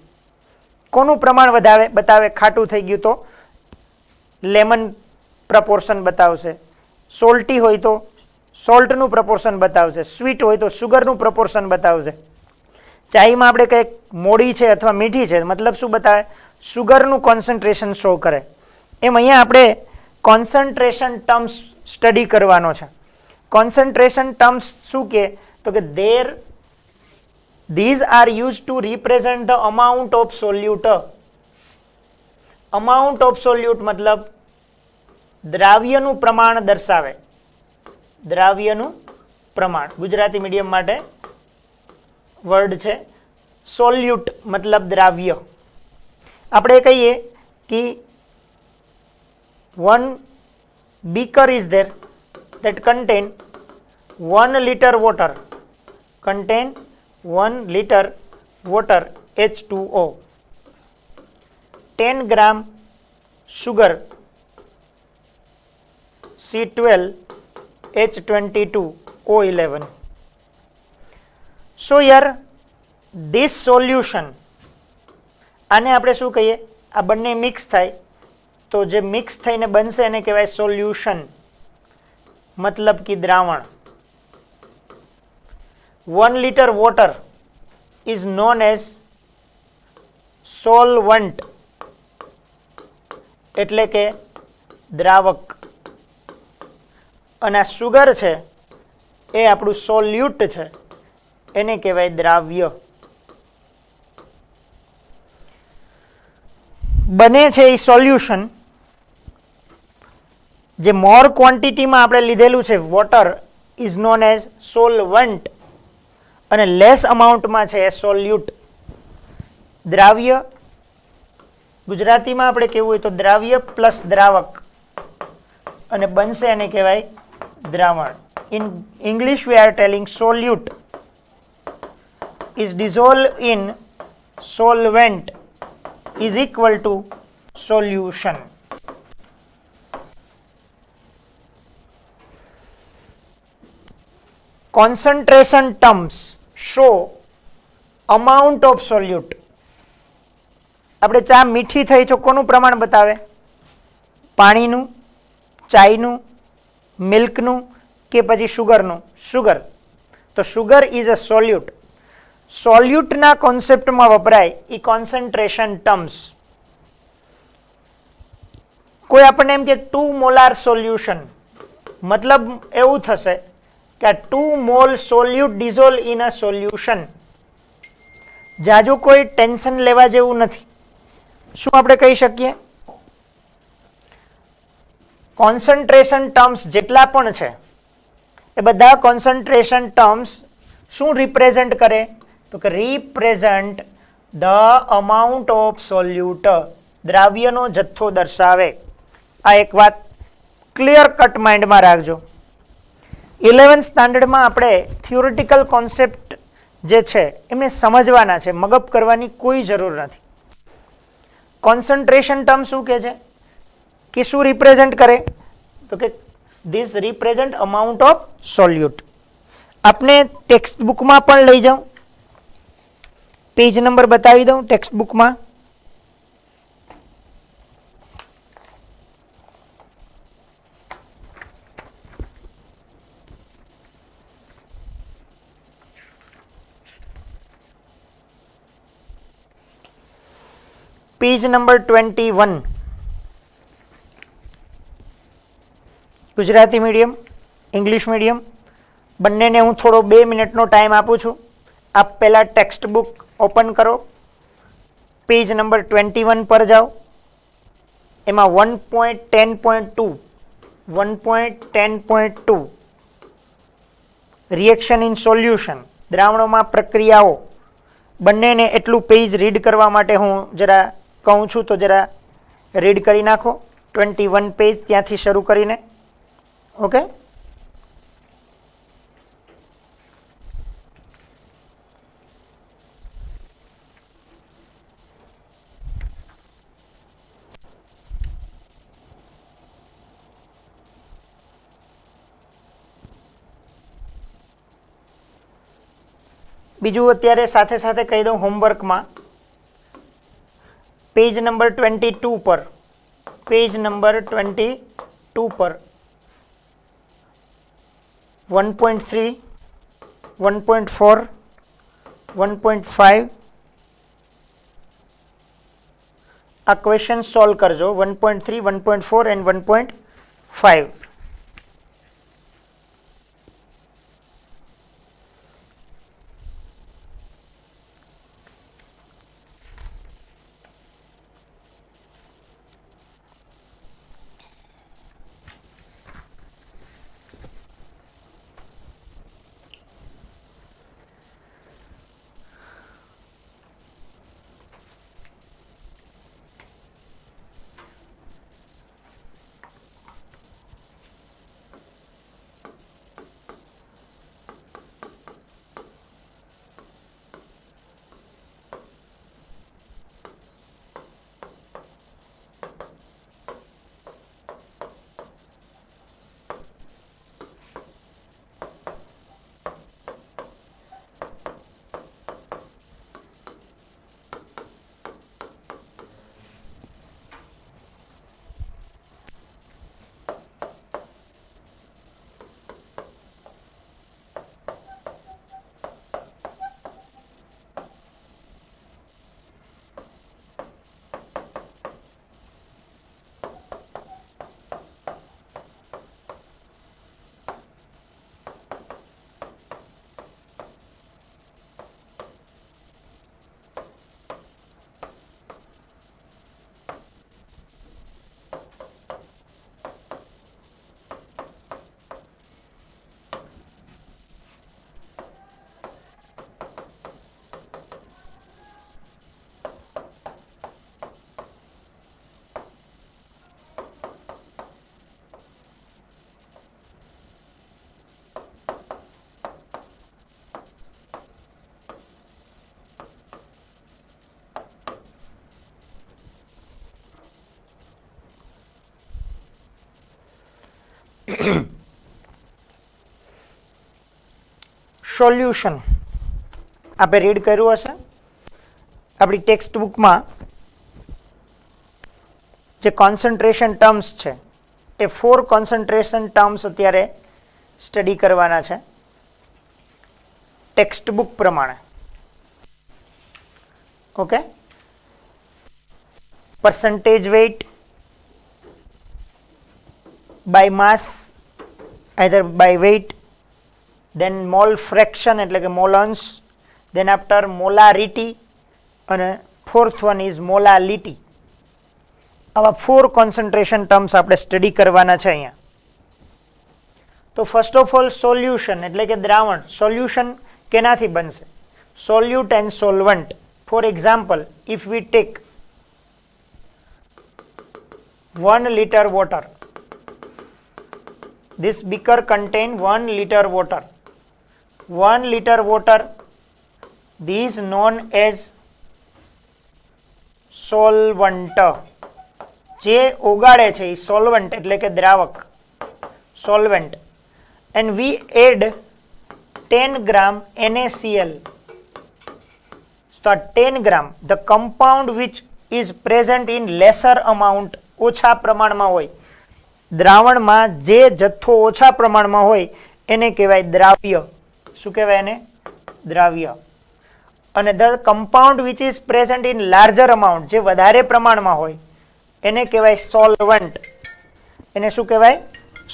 કોનું પ્રમાણ વધારે બતાવે? ખાટું થઈ ગયું તો લેમન પ્રપોર્શન બતાવશે, સોલ્ટી હોય તો સોલ્ટનું પ્રપોર્શન બતાવશે, સ્વીટ હોય તો સુગરનું પ્રપોર્શન બતાવશે. ચાયમાં આપણે કંઈક મોડી છે અથવા મીઠી છે, મતલબ શું બતાવે? સુગરનું કોન્સન્ટ્રેશન શો કરે. એમ અહીંયા આપણે કોન્સન્ટ્રેશન ટર્મ્સ સ્ટડી કરવાનો છે. કોન્સન્ટ્રેશન ટર્મ્સ શું કહે? તો કે these are used to represent the amount of solute. amount of solute મતલબ દ્રાવ્યનું પ્રમાણ દર્શાવે. દ્રાવ્યનું પ્રમાણ ગુજરાતી મીડિયમ માટે વર્ડ છે. સોલ્યુટ મતલબ દ્રાવ્ય. આપણે કહીએ કે 1 beaker is there that contain 1 liter water, contain 1 liter water H2O. 10 gram sugar C12H22O11. So here this solution, આને આપણે શું કહીએ, આ બંને મિક્સ થાય તો જે મિક્સ થઈને બનશે એને કહેવાય સોલ્યુશન, મતલબ કે દ્રાવણ. 1 liter water is known as solvent, એટલે કે દ્રાવક. અને આ સુગર છે એ આપણું સોલ્યુટ છે, એને કહેવાય દ્રાવ્ય. બને છે એ સોલ્યુશન જે મોર ક્વોન્ટિટીમાં આપણે લીધેલું છે water is known as solvent, અને લેસ અમાઉન્ટમાં છે એ સોલ્યુટ. દ્રાવ્ય ગુજરાતીમાં આપણે કેવું હોય તો દ્રાવ્ય પ્લસ દ્રાવક, અને બનશે એને કહેવાય દ્રાવણ. In English we are telling સોલ્યુટ is dissolved in solvent is equal to solution. Concentration terms show amount of solute. આપણે ચા મીઠી થઈ તો કોનું પ્રમાણ બતાવે? પાણીનું, ચાયનું, મિલ્કનું કે પછી શુગરનું? શુગર. તો શુગર ઇઝ અ સોલ્યુટ. સોલ્યુટના કોન્સેપ્ટમાં વપરાય એ કોન્સન્ટ્રેશન ટર્મ્સ. કોઈ આપણને એમ કે 2 મોલાર સોલ્યુશન, મતલબ એવું થશે કે આ 2 mall સોલ્યુટ dissolve in a solution. જાજુ કોઈ ટેન્શન લેવા જેવું નથી. શું આપણે કહી શકીએ? કોન્સન્ટ્રેશન ટર્મ્સ જેટલા પણ છે એ બધા કોન્સન્ટ્રેશન ટર્મ્સ શું રિપ્રેઝેન્ટ કરે? તો કે represent the amount of solute, દ્રાવ્યનો જથ્થો દર્શાવે. આ એક વાત ક્લિયર કટ માઇન્ડમાં રાખજો. 11th સ્ટાન્ડર્ડમાં આપણે થિયોરિટિકલ કોન્સેપ્ટ જે છે એમને સમજવાના છે, મગજ કરવાની કોઈ જરૂર નથી. કોન્સન્ટ્રેશન ટર્મ શું કહે છે કે શું રિપ્રેઝેન્ટ કરે? તો કે ધીસ રિપ્રેઝેન્ટ અમાઉન્ટ ઓફ સોલ્યુટ. આપને ટેક્સ્ટ બુકમાં પણ લઈ જાઉં, પેજ નંબર બતાવી દઉં ટેક્સ્ટ બુકમાં. Page number 21. Gujarati medium, English medium બંનેને હું થોડો 2 મિનિટનો ટાઈમ આપું છું. આપ પહેલાં ટેક્સ્ટ બુક ઓપન કરો, પેજ નંબર 21 પર જાઓ. એમાં 1.10.2 રિએક્શન ઇન સોલ્યુશન, દ્રાવણોમાં પ્રક્રિયાઓ, બંનેને એટલું પેજ રીડ કરવા માટે હું જરા કહું છું, તો જરા રીડ કરી નાખો. 21 પેજ ત્યાંથી શરૂ કરીને. ઓકે, બીજું અત્યારે સાથે સાથે કહી દઉં હોમવર્કમાં પેજ નંબર 22 પર, પેજ નંબર 22 પર 1.3, 1.4, 1.5 આ ક્વેશ્ચન સોલ્વ કરજો. 1.3, 1.4 એન્ડ 1.5. સોલ્યુશન આપણે રીડ કર્યું હશે આપણી ટેક્સ્ટ બુકમાં. જે કોન્સન્ટ્રેશન ટર્મ્સ છે એ 4 કોન્સન્ટ્રેશન ટર્મ્સ અત્યારે સ્ટડી કરવાના છે ટેક્સ્ટ બુક પ્રમાણે. Okay, percentage weight by mass either by weight, then mole fraction એટલે કે molons, then after molarity અને fourth one is molality. આવા 4 કોન્સન્ટ્રેશન ટર્મ્સ આપણે સ્ટડી કરવાના છે અહીંયા. તો ફર્સ્ટ ઓફ ઓલ સોલ્યુશન એટલે કે દ્રાવણ. સોલ્યુશન કેનાથી બનશે? સોલ્યુટ and solvent. For example, if we take 1 liter water, this beaker contain 1 liter water. 1 liter water, this is known as solvent. જે ઓગાળે છે એ સોલ્વન્ટ એટલે કે દ્રાવક, solvent. And we add 10 gram NaCl. So 10 gram, the compound which is present in lesser amount, ઓછા પ્રમાણમાં હોય, દ્રાવણમાં જે જથ્થો ઓછા પ્રમાણમાં હોય એને કહેવાય દ્રાવ્ય. શું કહેવાય એને? દ્રાવ્ય. અને the compound which is present in larger amount, જે વધારે પ્રમાણમાં હોય એને કહેવાય સોલ્વન્ટ. એને શું કહેવાય?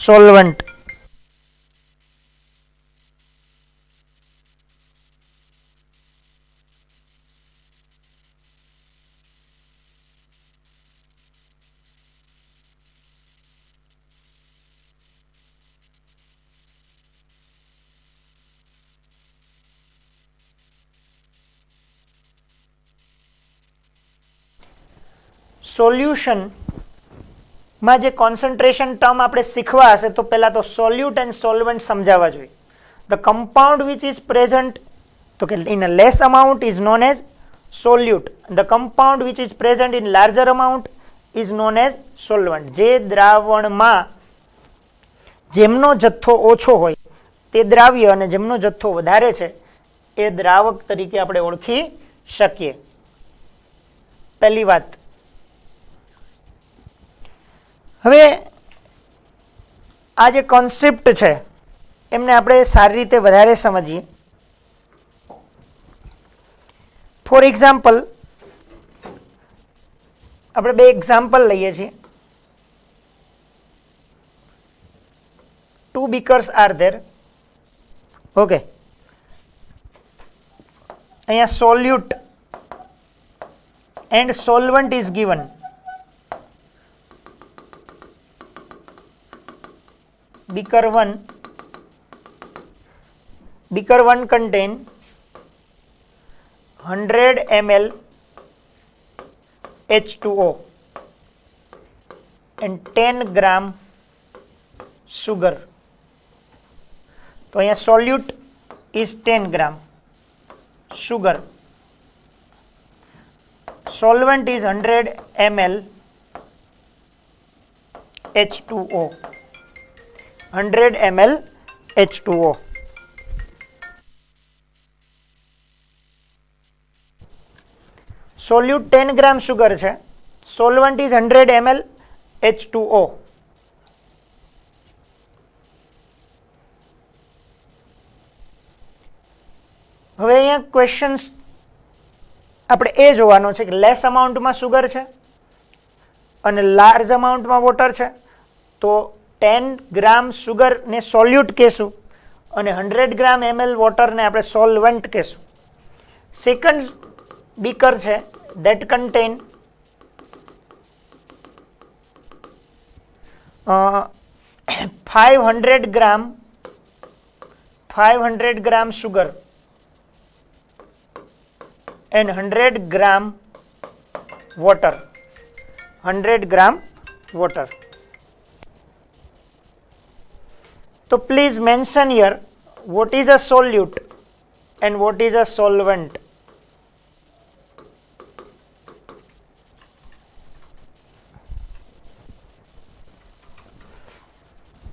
સોલ્વન્ટ. સોલ્યુશનમાં જે કોન્સન્ટ્રેશન ટર્મ આપણે શીખવા હશે તો પહેલાં તો સોલ્યુટ એન્ડ સોલ્વન્ટ સમજાવવા જોઈએ. The compound which is present, તો કે in a less amount is known as solute. The compound which is present in larger amount is known as solvent. જે દ્રાવણમાં જેમનો જથ્થો ઓછો હોય તે દ્રાવ્ય અને જેમનો જથ્થો વધારે છે એ દ્રાવક તરીકે આપણે ઓળખી શકીએ. પહેલી વાત. હવે આ જે કોન્સેપ્ટ છે એમને આપણે સારી રીતે વધારે સમજીએ. ફોર એક્ઝામ્પલ, આપણે 2 એક્ઝામ્પલ લઈએ છીએ. 2 beakers are there. ઓકે, અહીંયા સોલ્યુટ and solvent is given. Beaker 1 contain 100 ml H2O and 10 gram sugar. તો અહીંયા solute is 10 gram, sugar. Solvent is 100 ml H2O. 100 ml H2O. સોલ્યુટ 10 gram sugar છે, સોલ્વન્ટ ઇઝ 100 ml H2O. હવે અહીંયા questions આપણે એ જોવાનો છે કે લેસ અમાઉન્ટમાં સુગર છે અને લાર્જ અમાઉન્ટમાં વોટર છે, તો 10 ગ્રામ સુગરને સોલ્યુટ કહેશું અને 100 ગ્રામ ml વોટરને આપણે સોલ્વન્ટ કહેશું. સેકન્ડ બીકર છે that contain 500 gram sugar and 100 gram water. 100 gram water. So please mention here what is a solute and what is a solvent.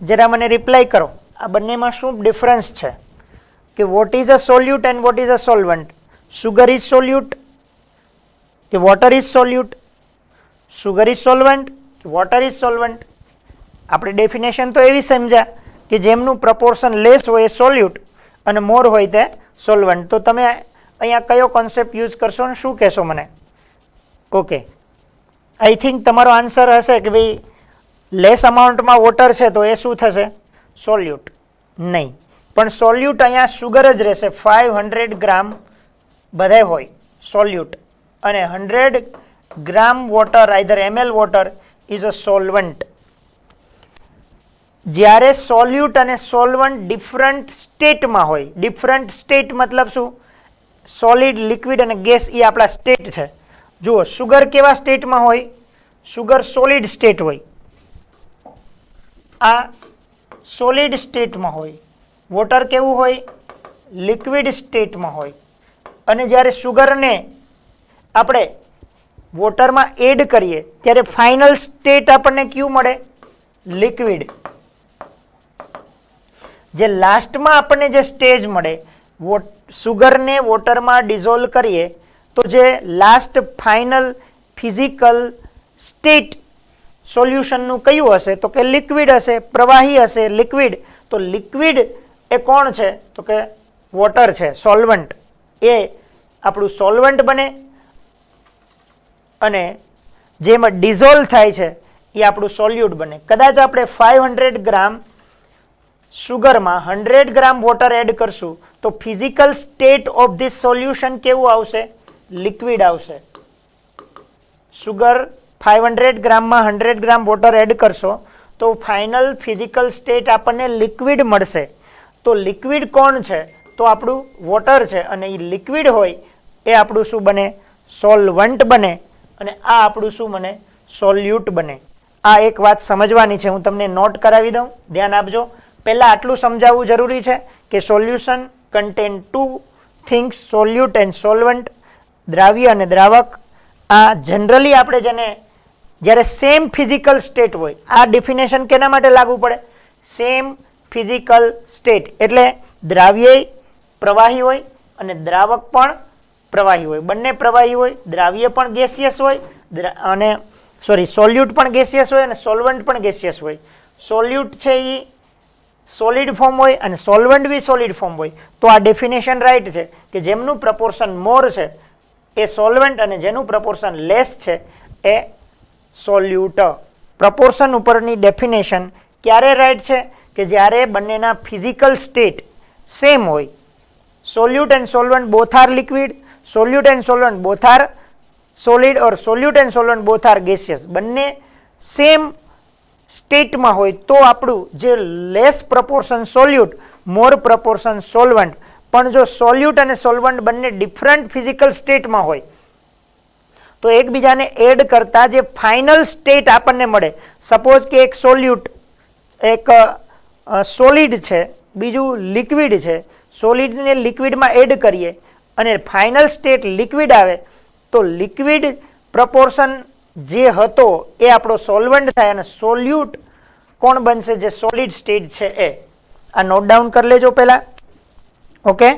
જરા મને રિપ્લાય કરો, આ બંનેમાં શું ડિફરન્સ છે કે what is a solute and what is a solvent? Sugar is solute કે water is solute? Sugar is solvent કે વોટર ઇઝ સોલ્વન્ટ? આપણે ડેફિનેશન તો એવી સમજ્યા કે જેમનું પ્રપોર્શન લેસ હોય એ સોલ્યુટ અને મોર હોય તે સોલ્વન્ટ. તો તમે અહીંયા કયો કોન્સેપ્ટ યુઝ કરશો ને શું કહેશો મને? ઓકે, આઈ થિંક તમારો આન્સર હશે કે ભાઈ લેસ અમાઉન્ટમાં વોટર છે તો એ શું થશે? સોલ્યુટ. નહીં, પણ સોલ્યુટ અહીંયા સુગર જ રહેશે. 500 ગ્રામ બધાય હોય સોલ્યુટ અને 100 gram water either ml water is a solvent. જ્યારે સોલ્યુટ અને સોલ્વન્ટ ડિફરન્ટ સ્ટેટમાં હોય, ડિફરન્ટ સ્ટેટ મતલબ શું? સોલિડ, લિક્વિડ અને ગેસ એ આપણા સ્ટેટ છે. જુઓ, સુગર કેવા સ્ટેટમાં હોય? સુગર સોલિડ સ્ટેટ હોય, આ સોલિડ સ્ટેટમાં હોય. વોટર કેવું હોય? લિક્વિડ સ્ટેટમાં હોય. અને જ્યારે સુગરને આપણે વોટરમાં એડ કરીએ ત્યારે ફાઇનલ સ્ટેટ આપણને કયું મળે? લિક્વિડ. જે લાસ્ટમાં આપણને જે સ્ટેજ મળે, સુગરને વોટરમાં ડિઝોલ્વ કરીએ તો જે લાસ્ટ ફાઇનલ ફિઝિકલ સ્ટેટ સોલ્યુશનનું કયું હશે? તો કે લિક્વિડ હશે, પ્રવાહી હશે, લિક્વિડ. તો લિક્વિડ એ કોણ છે? તો કે વોટર છે, સોલ્વન્ટ. એ આપણું સોલ્વન્ટ બને અને જેમાં ડિઝોલ્વ થાય છે એ આપણું સોલ્યુટ બને. કદાચ આપણે 500 ગ્રામ સુગરમાં 100 ગ્રામ વોટર એડ કરશું તો physical state of this solution કેવું આવશે? લિક્વિડ આવશે. સુગર 500 ગ્રામમાં 100 ગ્રામ વોટર એડ કરશો તો ફાઇનલ ફિઝિકલ સ્ટેટ આપણને લિક્વિડ મળશે. તો લિક્વિડ કોણ છે? તો આપણું વોટર છે. અને એ લિક્વિડ હોય એ આપણું શું બને? સોલ્વન્ટ બને. અને આ આપણું શું બને? સોલ્યુટ બને. આ એક વાત સમજવાની છે, હું તમને નોટ કરાવી દઉં, ધ્યાન આપજો. પહેલાં આટલું સમજાવવું જરૂરી છે કે solution contain two things, solute and solvent, દ્રાવ્ય અને દ્રાવક. આ જનરલી આપણે જેને જ્યારે સેમ ફિઝિકલ સ્ટેટ હોય, આ ડેફિનેશન કેના માટે લાગુ પડે? સેમ ફિઝિકલ સ્ટેટ એટલે દ્રાવ્ય પ્રવાહી હોય અને દ્રાવક પણ પ્રવાહી હોય. બંને પ્રવાહી હોય, દ્રાવ્ય પણ ગેસિયસ હોય અને સોલ્યુટ પણ ગેસિયસ હોય અને સોલ્વન્ટ પણ ગેસિયસ હોય. સોલ્યુટ છે એ સોલિડ ફોર્મ હોય અને સોલ્વન્ટ બી સોલિડ ફોર્મ હોય. તો આ ડેફિનેશન રાઈટ છે કે જેમનું પ્રપોર્શન મોર છે એ સોલ્વન્ટ અને જેનું પ્રપોર્શન લેસ છે એ સોલ્યુટ. પ્રપોર્શન ઉપરની ડેફિનેશન ક્યારે રાઈટ છે? કે જ્યારે બંનેના ફિઝિકલ સ્ટેટ સેમ હોય. સોલ્યુટ and solvent both R liquid, સોલ્યુટ and solvent both R solid or સોલ્યુટ and solvent both R gaseous. બંને સેમ સ્ટેટમાં હોય તો આપણું જે લેસ પ્રપોર્શન સોલ્યુટ, મોર પ્રપોર્શન સોલ્વન્ટ. પણ જો સોલ્યુટ અને સોલ્વન્ટ બંને ડિફરન્ટ ફિઝિકલ સ્ટેટમાં હોય તો એકબીજાને એડ કરતા જે ફાઇનલ સ્ટેટ આપણને મળે, સપોઝ કે એક સોલ્યુટ, એક સોલિડ છે, બીજું લિક્વિડ છે, સોલિડને લિક્વિડમાં એડ કરીએ અને ફાઇનલ સ્ટેટ લિક્વિડ આવે તો લિક્વિડ પ્રપોર્શન જે હતો એ આપણો સોલ્વન્ટ થાય અને સોલ્યુટ કોણ બનશે? જે સોલિડ સ્ટેટ છે એ. આ નોટ ડાઉન કરી લેજો પહેલા. ઓકે,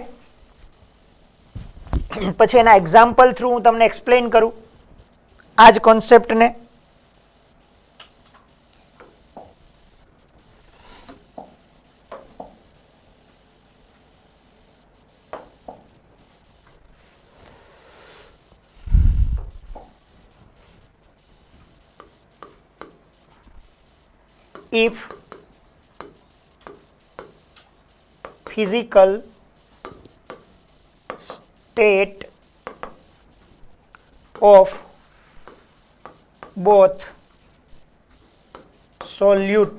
પછી એના એક્ઝામ્પલ થ્રુ હું તમને એક્સપ્લેન કરું આ જ કોન્સેપ્ટને. If physical state of both solute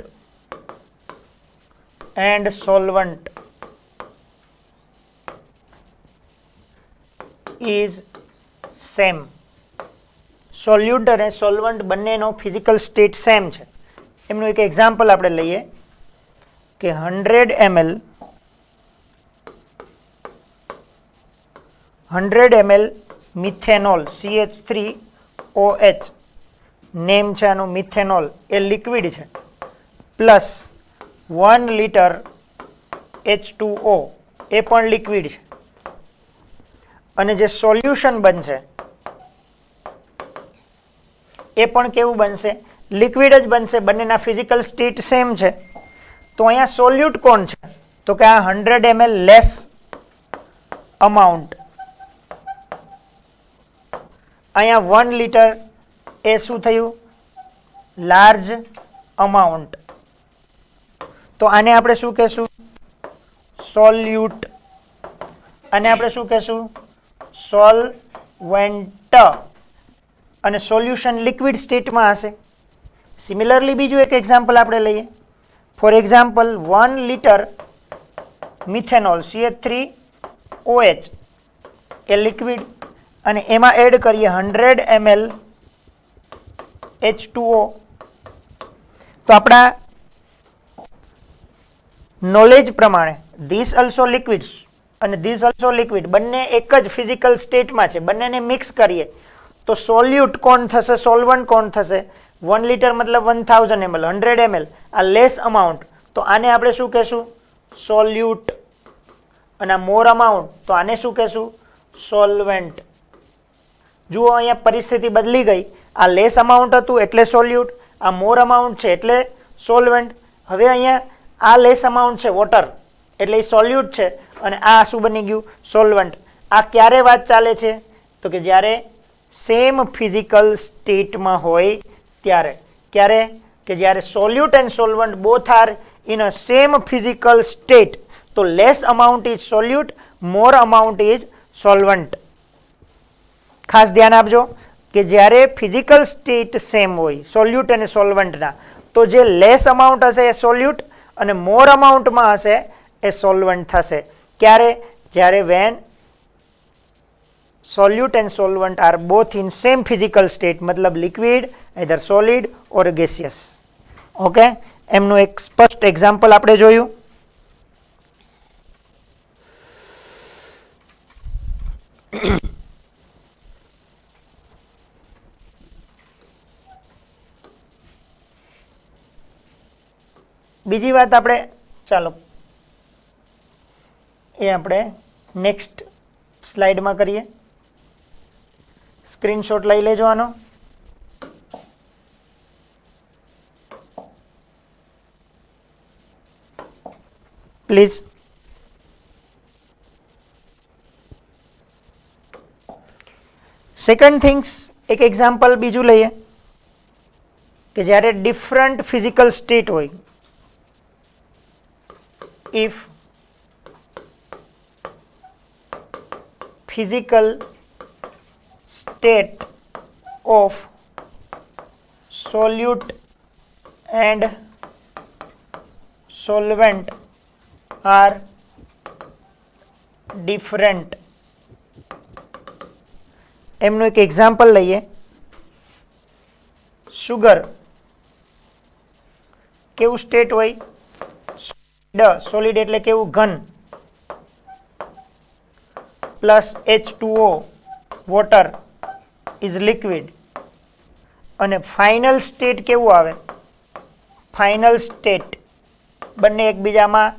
and solvent is same. સોલ્યુટ અને સોલ્વન્ટ બંનેનો ફિઝિકલ સ્ટેટ સેમ છે. એમનું એક એક્ઝામ્પલ આપણે લઈએ કે 100 ml મિથેનોલ CH3OH નેમ છે આનું મિથેનોલ, એ લિક્વિડ છે, પ્લસ 1 લિટર H2O એ પણ લિક્વિડ છે અને જે સોલ્યુશન બનશે એ પણ કેવું બનશે? લિક્વિડ જ બનશે. બંનેના ફિઝિકલ સ્ટેટ સેમ છે. તો અહીંયા સોલ્યુટ કોણ છે? તો કે આ 100 ml લેસ અમાઉન્ટ. અહીંયા 1 લિટર એ શું થયું? Large amount. તો આને આપણે શું કહેશું? સોલ્યુટ. આને આપણે શું કહેશું? સોલવેન્ટ. અને સોલ્યુશન લિક્વિડ સ્ટેટમાં હશે. સિમિલરલી બીજું એક એક્ઝામ્પલ આપણે લઈએ. For example 1 litre methanol CH3OH A liquid અને એમાં એડ કરીએ 100 ml H2O. તો આપણા નોલેજ પ્રમાણે ધીસ ઓલ્સો લિક્વિડ્સ અને ધીસ ઓલ્સો લિક્વિડ બંને એક જ ફિઝિકલ સ્ટેટમાં છે. બંનેને મિક્સ કરીએ તો સોલ્યુટ કોણ થશે? સોલ્વન્ટ કોણ થશે? 1 લિટર મતલબ 1000 ml, 100 ml આ લેસ અમાઉન્ટ. તો આને આપણે શું કહેશું? સોલ્યુટ. અને આ મોર અમાઉન્ટ તો આને શું કહેશું? સોલ્વેન્ટ. જુઓ અહીંયા પરિસ્થિતિ બદલી ગઈ. આ લેસ અમાઉન્ટ હતું એટલે સોલ્યુટ, આ મોર અમાઉન્ટ છે એટલે સોલ્વેન્ટ. હવે અહીંયા આ લેસ અમાઉન્ટ છે વોટર એટલે એ સોલ્યુટ છે અને આ શું બની ગયું? સોલ્વન્ટ. આ ક્યારે વાત ચાલે છે? તો કે જ્યારે સેમ ફિઝિકલ સ્ટેટમાં હોય ત્યારે. ક્યારે? કે જ્યારે solute and solvent both are in a same physical state. તો less amount is solute, more amount is solvent. ખાસ ધ્યાન આપજો કે જ્યારે ફિઝિકલ સ્ટેટ સેમ હોય સોલ્યુટ અને સોલ્વન્ટના તો જે લેસ અમાઉન્ટ હશે એ સોલ્યુટ અને મોર અમાઉન્ટમાં હશે એ સોલ્વન્ટ થશે. ક્યારે? જ્યારે van solute and solvent are both in same physical state મતલબ liquid, either solid or gaseous. Okay, એમનું એક સ્પષ્ટ એક્ઝામ્પલ આપણે જોયું. બીજી વાત આપણે ચાલો એ આપણે નેક્સ્ટ સ્લાઇડમાં કરીએ. સ્ક્રીનશોટ લઈ લેજો આનો. પ્લીઝ. સેકન્ડ થિંગ્સ એક એક્ઝામ્પલ બીજું લઈએ કે જ્યારે ડિફરન્ટ ફિઝિકલ સ્ટેટ હોય. If physical state of solute and solvent are different. એમનું એક એક્ઝામ્પલ લઈએ. સુગર કેવું સ્ટેટ હોય? સોલિડ એટલે કેવું? ઘન. Plus H2O water is liquid. અને ફાઇનલ સ્ટેટ કેવું આવે? ફાઇનલ સ્ટેટ બંને એકબીજામાં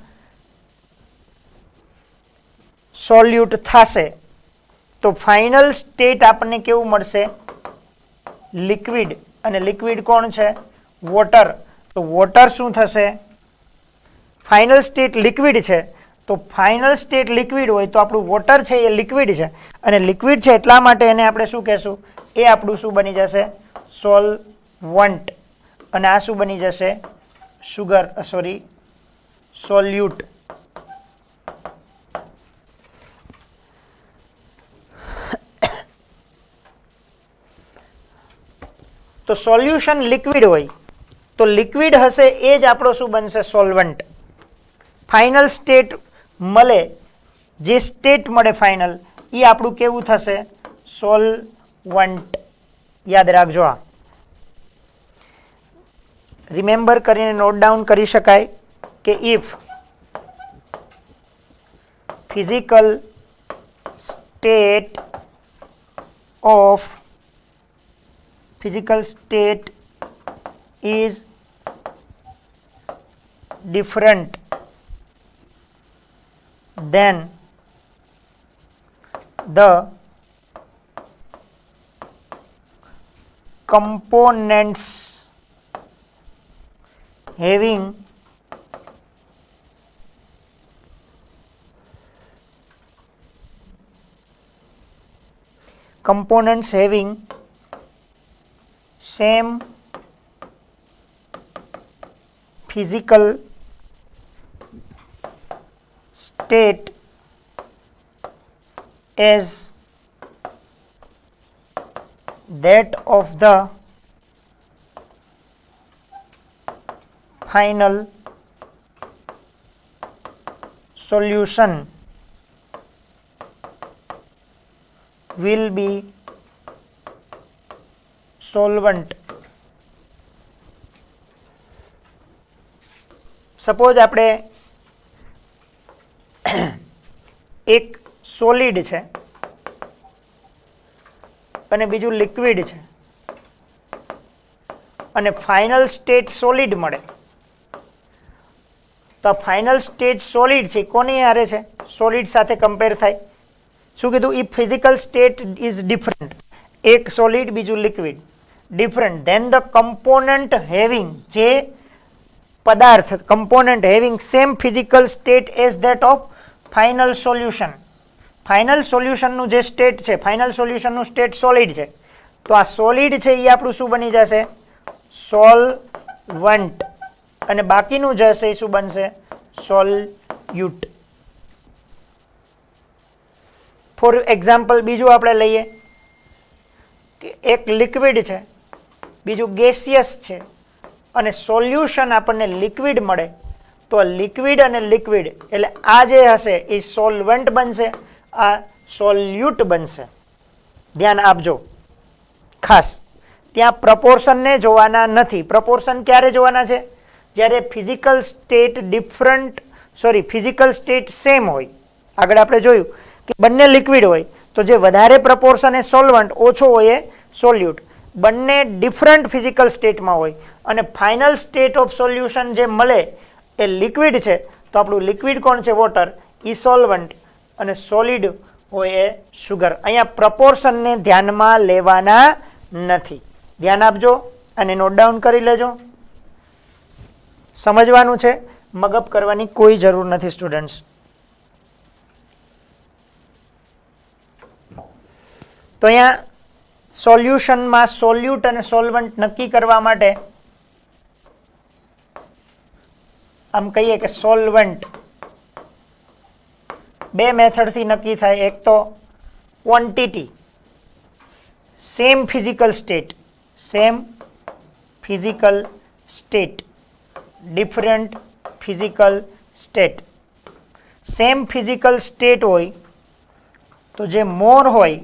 સોલ્યુટ થશે તો ફાઇનલ સ્ટેટ આપણને કેવું મળશે? લિક્વિડ. અને લિક્વિડ કોણ છે? વોટર. તો વોટર શું થશે? ફાઇનલ સ્ટેટ લિક્વિડ છે તો ફાઇનલ સ્ટેટ લિક્વિડ હોય તો આપણું વોટર છે એ લિક્વિડ છે અને લિક્વિડ છે એટલા માટે એને આપણે શું કહેશું? એ આપણું શું બની જશે? સોલવન્ટ. અને આ શું બની જશે? Sugar sorry સોલ્યુટ. તો સોલ્યુશન લિક્વિડ હોય તો લિક્વિડ હશે એ જ આપણો શું બનશે? સોલ્વન્ટ. ફાઇનલ સ્ટેટ મળે જે સ્ટેટ મળે ફાઇનલ એ આપણું કેવું થશે? સોલવન્ટ. યાદ રાખજો. આ રિમેમ્બર કરીને નોટ ડાઉન કરી શકાય કે if physical state is different than the components having same physical state as that of the final solution will be solvent. Suppose આપણે એક સોલિડ છે અને બીજું લિક્વિડ છે અને ફાઇનલ સ્ટેટ સોલિડ મળે, તો ફાઇનલ સ્ટેટ સોલિડ છે કોની હારે છે? સોલિડ સાથે કમ્પેર થાય. શું કીધું? If physical state is different, એક સોલિડ બીજું liquid, different then the component having, જે પદાર્થ component having same physical state as that of final solution. Final સોલ્યુશનનું જે સ્ટેટ છે, ફાઇનલ સોલ્યુશનનું સ્ટેટ સોલિડ છે, તો આ સોલિડ છે એ આપણું શું બની જશે? સોલવન્ટ. અને બાકીનું જે હશે એ શું બનશે? સોલ્યુટ. ફોર એક્ઝામ્પલ બીજું આપણે લઈએ કે એક લિક્વિડ છે, બીજું ગેસિયસ છે અને સોલ્યુશન આપણને લિક્વિડ મળે, તો લિક્વિડ અને લિક્વિડ એટલે આ જે હશે એ સોલવન્ટ બનશે, આ સોલ્યુટ બનશે. ધ્યાન આપજો ખાસ, ત્યાં પ્રપોર્શનને જોવાના નથી. પ્રપોર્શન ક્યારે જોવાના છે? જ્યારે physical state physical state same હોય. આગળ આપણે જોયું કે બંને લિક્વિડ હોય તો જે વધારે પ્રપોર્શન એ સોલવન્ટ, ઓછો હોય એ સોલ્યુટ. બંને ડિફરન્ટ ફિઝિકલ સ્ટેટમાં હોય અને ફાઇનલ સ્ટેટ ઓફ સોલ્યુશન જે મળે એ લિક્વિડ છે, તો આપણું લિક્વિડ કોણ છે? વોટર, ઈ સોલવન્ટ, અને સોલિડ હોય એ સુગર. અહીંયા પ્રપોર્શનને ધ્યાનમાં લેવાના નથી. ધ્યાન આપજો અને નોટ ડાઉન કરી લેજો. સમજવાનું છે, મગજ કરવાની કોઈ જરૂર નથી સ્ટુડન્ટ્સ. તો અહીંયા સોલ્યુશનમાં સોલ્યુટ અને સોલ્વન્ટ નક્કી કરવા માટે આમ કહીએ કે સોલ્વન્ટ બે મેથડથી નક્કી થાય. એક તો quantity, same physical state, different physical state. Same physical state હોય તો જે મોર હોય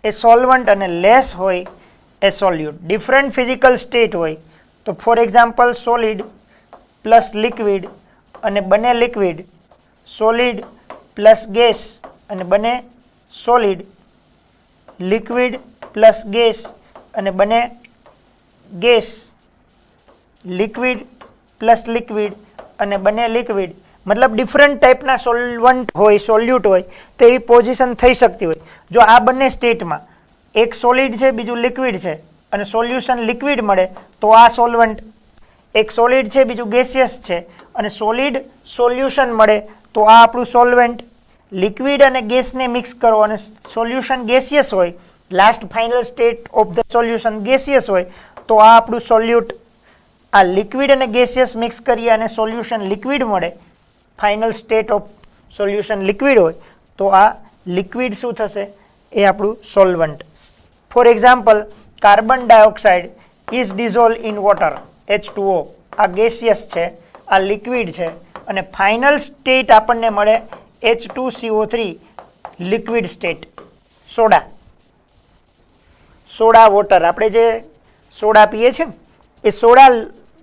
એ સોલ્વન્ટ અને લેસ હોય એ સોલ્યુટ. ડિફરન્ટ ફિઝિકલ સ્ટેટ હોય તો for example solid plus liquid અને બને લિક્વિડ, સોલિડ પ્લસ ગેસ અને બને સોલિડ, લિક્વિડ પ્લસ ગેસ અને બને ગેસ, લિક્વિડ પ્લસ લિક્વિડ અને બને લિક્વિડ. મતલબ ડિફરન્ટ ટાઈપના સોલ્વન્ટ હોય, સોલ્યુટ હોય તો એવી પોઝિશન થઈ શકતી હોય. જો આ બંને સ્ટેટમાં એક સોલિડ છે બીજું લિક્વિડ છે અને સોલ્યુશન લિક્વિડ મળે તો આ સોલ્વન્ટ. એક સોલિડ છે બીજું ગેસિયસ છે અને સોલિડ સોલ્યુશન મળે તો આ આપણું સોલ્વન્ટ. લિક્વિડ અને ગેસને મિક્સ કરો અને સોલ્યુશન ગેસિયસ હોય, last final state of the solution gaseous હોય તો આ આપણું સોલ્યુટ. આ લિક્વિડ અને ગેસિયસ મિક્સ કરીએ અને સોલ્યુશન લિક્વિડ મળે, final state of solution liquid હોય તો આ લિક્વિડ શું થશે? એ આપણું solvent. For example carbon dioxide is dissolve in water, H2O. આ ગેસિયસ છે, આ લિક્વિડ છે અને ફાઇનલ સ્ટેટ આપણને મળે H2CO3 liquid state. Soda water, આપણે જે સોડા પીએ છીએ એ સોડા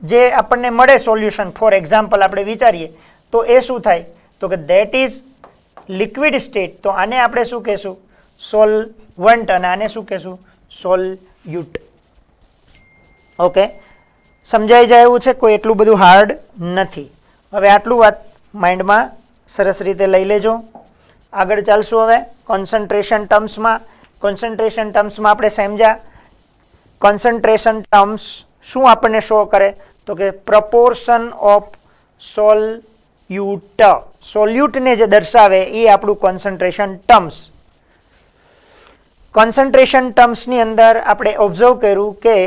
જે આપણને મળે સોલ્યુશન, ફોર એક્ઝામ્પલ આપણે વિચારીએ તો એ શું થાય? તો કે ધેટ ઇઝ લિક્વિડ સ્ટેટ. તો આને આપણે શું કહેશું? સોલવન્ટ. અને આને શું કહેશું? સોલ્યુટ. ઓકે, સમજાઈ જાય એવું છે, કોઈ એટલું બધું હાર્ડ નથી. હવે આટલું વાત માઇન્ડમાં સરસ રીતે લઈ લેજો. આગળ ચાલશું હવે કોન્સન્ટ્રેશન ટર્મ્સમાં. કોન્સન્ટ્રેશન ટર્મ્સમાં આપણે સમજ્યા કોન્સન્ટ્રેશન ટર્મ્સ શું આપણને શો કરે, તો કે પ્રપોર્શન ઓફ સોલ્યુટ. સોલ્યુટને જે દર્શાવે એ આપણું કોન્સન્ટ્રેશન ટર્મ્સ. કોન્સન્ટ્રેશન ટર્મ્સની અંદર આપણે ઓબ્ઝર્વ કર્યું કે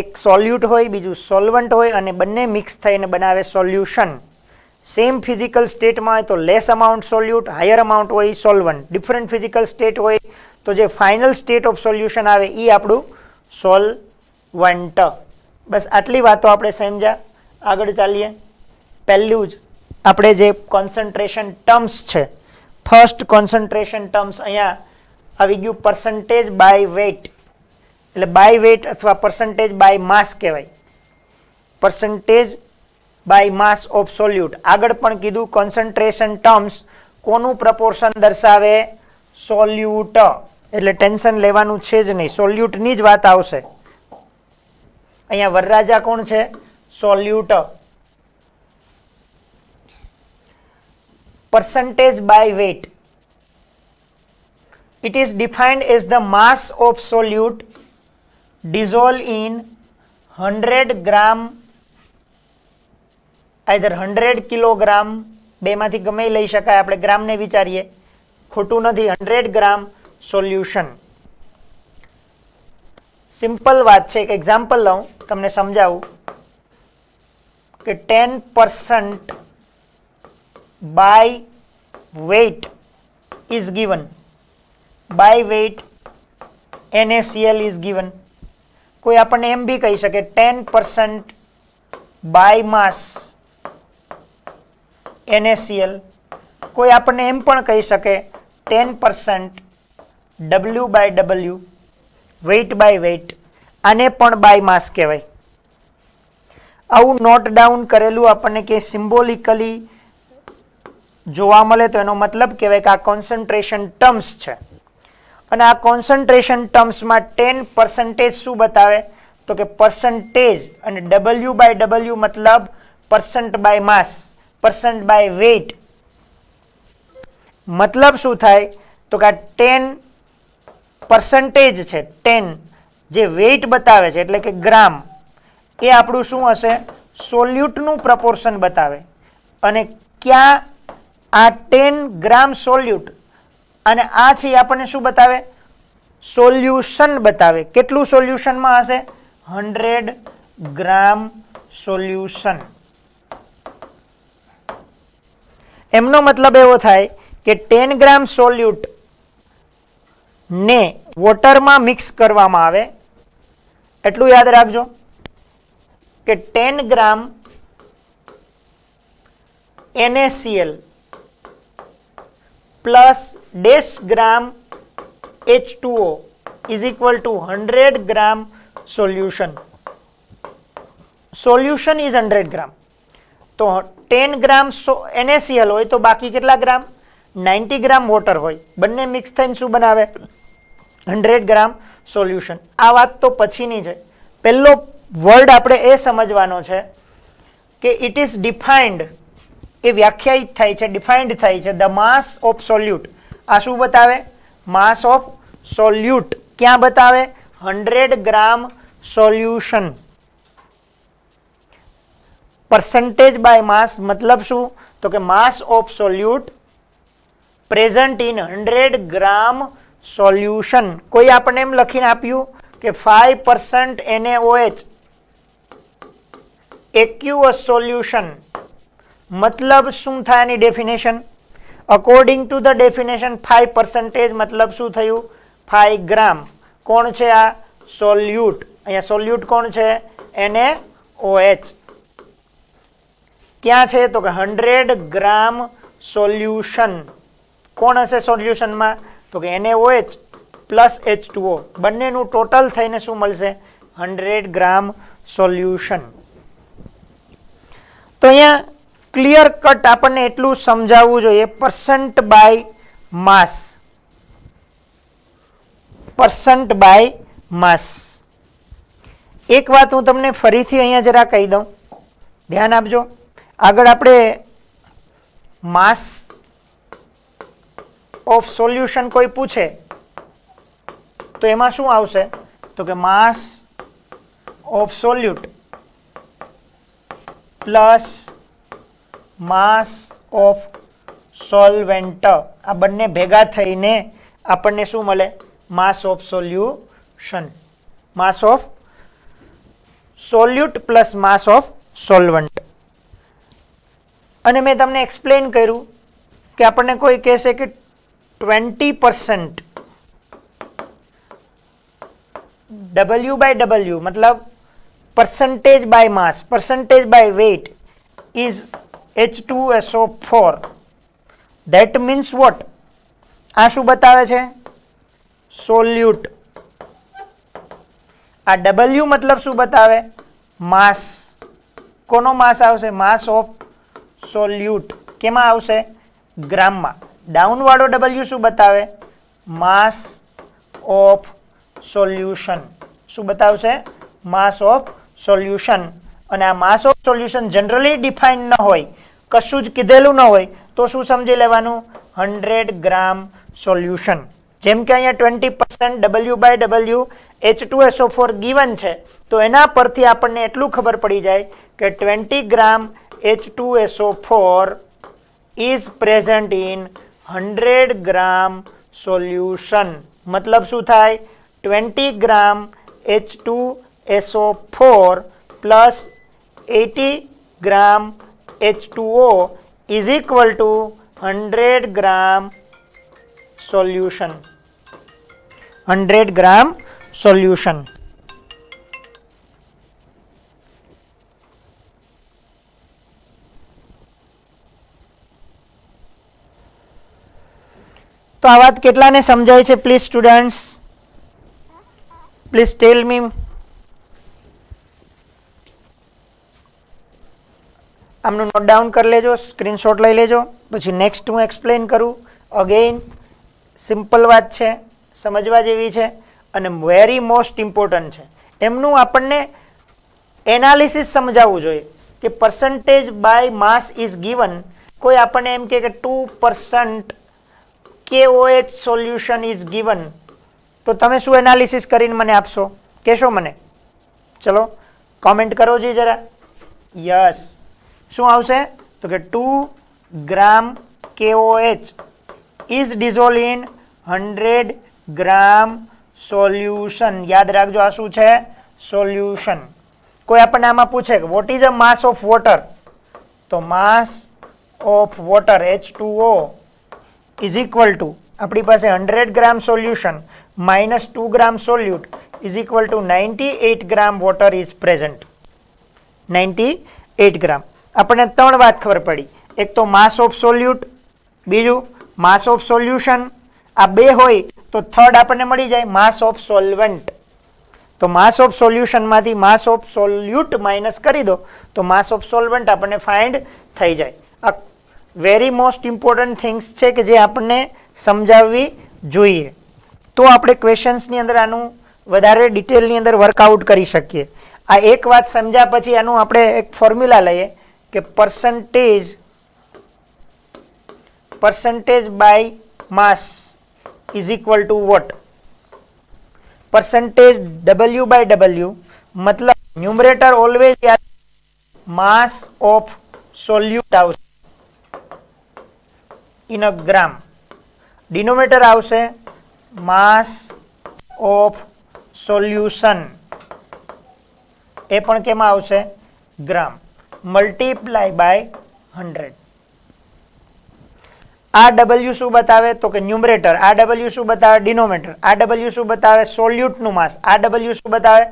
એક સોલ્યુટ હોય, બીજું સોલ્વન્ટ હોય અને બંને મિક્સ થઈને બનાવે સોલ્યુશન. સેમ ફિઝિકલ સ્ટેટમાં હોય તો less amount solute, higher amount હોય સોલ્વન્ટ. ડિફરન્ટ ફિઝિકલ સ્ટેટ હોય તો જે ફાઇનલ સ્ટેટ ઓફ સોલ્યુશન આવે એ આપણું સોલ્વન્ટ. બસ આટલી વાતો આપણે સમજ્યા. આગળ ચાલીએ. પહેલું જ આપણે જે કોન્સન્ટ્રેશન ટર્મ્સ છે, ફર્સ્ટ કોન્સન્ટ્રેશન ટર્મ્સ અહીંયા આવી ગયું પર્સન્ટેજ બાય વેઇટ. એટલે બાય વેઇટ અથવા પર્સન્ટેજ બાય માસ કહેવાય. Percentage by mass of solute. આગળ પણ કીધું કોન્સન્ટ્રેશન ટર્મ્સ કોનું પ્રપોર્શન દર્શાવે, સોલ્યુટ. એટલે ટેન્શન લેવાનું છે જ નહીં, સોલ્યુટની જ વાત આવશે. અહીંયા વરરાજા કોણ છે, સોલ્યુટ. percentage by weight. It is defined as the mass of solute dissolved in 100 gram, either 100 kilogram, બેમાંથી ગમે લઈ શકાય, આપણે ગ્રામને વિચારીએ, ખોટું નથી. 100 ગ્રામ સોલ્યુશન. સિમ્પલ વાત છે, એક એક્ઝામ્પલ લઉં તમને સમજાવું કે 10% by weight is given. By weight NaCl is given. કોઈ આપણને એમ બી કહી શકે 10% by mass NaCl. કોઈ આપણને એમ પણ કહી શકે 10% W by W, weight by weight. આને પણ બાય માસ કહેવાય. આવું નોટ ડાઉન કરેલું આપણને કે સિમ્બોલિકલી જોવા મળે તો એનો મતલબ કહેવાય કે આ કોન્સન્ટ્રેશન ટર્મ્સ છે. અને આ કોન્સન્ટ્રેશન ટર્મ્સમાં 10% શું બતાવે, તો કે પર્સન્ટેજ, અને W બાય W મતલબ percent by mass, percent by weight. મતલબ શું થાય, તો કે આ 10% છે, 10 જે વેઇટ બતાવે છે એટલે કે ગ્રામ, એ આપણું શું હશે, સોલ્યુટનું પ્રપોર્શન બતાવે. અને ક્યાં આ 10 ગ્રામ સોલ્યુટ અને આ છે એ આપણને શું બતાવે, સોલ્યુશન બતાવે. કેટલું સોલ્યુશનમાં હશે, 100 ગ્રામ સોલ્યુશન. એમનો મતલબ એવો થાય કે 10 ગ્રામ સોલ્યુટ ને વોટરમાં મિક્સ કરવામાં આવે. એટલું યાદ રાખજો કે 10 ગ્રામ NaCl plus dash gram H2O is equal to 100 gram solution. Solution is 100 gram. તો 10 ગ્રામ NaCl હોય તો બાકી કેટલા ગ્રામ, 90 ગ્રામ વોટર હોય. બંને મિક્સ થઈને શું બનાવે, 100 ગ્રામ સોલ્યુશન. આ વાત તો પછીની છે. પહેલો વર્ડ આપણે એ સમજવાનો છે કે ઇટ ઇઝ ડિફાઇન્ડ, એ વ્યાખ્યાયિત થાય છે, ડિફાઇન્ડ થાય છે, ધ માસ ઓફ સોલ્યુટ. આ શું બતાવે, માસ ઓફ સોલ્યુટ. ક્યાં બતાવે, 100 ગ્રામ સોલ્યુશન. પર્સન્ટેજ બાય માસ મતલબ શું, તો કે mass of સોલ્યુટ present in 100 gram solution. કોઈ આપણને એમ લખીને આપ્યું કે 5% NaOH aqueous solution. મતલબ શું થાય એની definition, according to the definition 5% મતલબ શું થયું, 5 ગ્રામ. કોણ છે આ, સોલ્યુટ. અહીંયા સોલ્યુટ કોણ છે, NaOH. ક્યાં છે, તો કે 100 ગ્રામ સોલ્યુશન. કોણ હશે સોલ્યુશનમાં, તો કે NaOH પ્લસ H2O. બંનેનું ટોટલ થઈને શું મળશે, 100 ગ્રામ સોલ્યુશન. તો અહીંયા ક્લિયર કટ આપણને એટલું સમજાવવું જોઈએ, percent by mass, percent by mass. एक बात हूँ तमने फरीथी अहींया जरा कही दऊं, ध्यान आपजो। आगळ आपणे मास ऑफ सोल्यूशन कोई पूछे तो एमां शुं आवशे? तो कि mass of solute plus mass of solvent, आ बंने भेगा थईने आपणने शुं मळे? Mass of solution. Mass of solute plus mass of solvent. અને મેં તમને એક્સપ્લેન કર્યું કે આપણને કોઈ કહેશે કે 20% W/W मतलब percentage by mass, percentage by weight is H2SO4। That means what? आ शू बतावे छे? सोल्यूट। आ W मतलब शू बतावे? मास। कोनो मास आवशे? Mass of solute. केमा आवशे? ग्राम में। डाउन वाळो W शू बतावे? Mass of solution. शू बतावशे? Mass of solution. अने आ mass of solution generally define न होय, कशुं ज कीधेलुं न होय तो शुं समजी लेवानुं? 100 ग्राम सोल्यूशन। जेम के अहींया 20% W/W H2SO4 गिवन छे तो एना परथी आपणने एटलुं खबर पड़ी जाय के 20 gram H2SO4 is present in 100 gram solution. मतलब शू थाय? 20 gram H2SO4 plus 80 gram H2O is equal to 100 gram solution. 100 gram solution. तो आ बात केटलाने समझाय छे? Please students, please tell me. आमनु नोट डाउन कर लेजो, स्क्रीनशॉट लई लेजो, पछी नेक्स्ट हूँ एक्सप्लेन करूँ। अगेन सिंपल बात छे, समझवा जेवी छे अने वेरी मोस्ट इम्पोर्टન્ટ छे। एमनुं आपणने एनालिसिस समजाववुं जोईए कि percentage by mass is given. कोई आपणने एम कहे कि 2% KOH सोल्यूशन इज गिवन तो तमे शू एनालिसिस करीने मने आपशो? कहेशो मने? चलो कॉमेंट करो जी जरा। यस, शू आवशे? तो कि 2 ग्राम KOH is dissolve in 100 gram solution. याद राखजो आ शू छे? सोल्यूशन। कोई आपणे आमां पूछे कि what is a mass of water, तो mass of water H2O is equal to अपनी पास 100 gram solution minus 2 gram solute is equal to 98 gram water is present. 98 gram. अपने 3 बात खबर पड़ी, एक तो मास ऑफ सोल्यूट, बीजू मास ऑफ सोल्यूशन। आ बे होय तो थर्ड आपने मળી जाए मास ऑफ सोल्वेंट। तो मास ऑफ सोल्यूशन मांथी मास ऑफ सोल्यूट माइनस करी दो तो मास ऑफ सोल्वेंट आपने फाइंड थई जाए। आ वेरी मोस्ट इम्पोर्टન્ટ थिंग्स है कि जे आपने समझावी जोईए तो आपणे क्वेश्चन्सनी अंदर आनु वधारे डिटेलनी अंदर वर्कआउट करी शकीए। आ एक बात समझ्या पछी आनु आपणे एक फॉर्म्युला लईए कि percentage by mass is equal to what? Percentage W/W मतलब न्यूमरेटर ऑलवेज याद मास ऑफ सोल्यूट आवशे इन अ ग्राम, डिनोमिनेटर आवशे मास ऑफ सोल्यूशन, ए पण केमां आवशे? ग्राम, मल्टीप्लाय बाय 100। आ W शू बतावे? तो कि न्यूमरेटर। आ W शू बतावे? डिनोमिनेटर। आ W शू बतावे? सोल्यूट नु मास। आ W शू बतावे?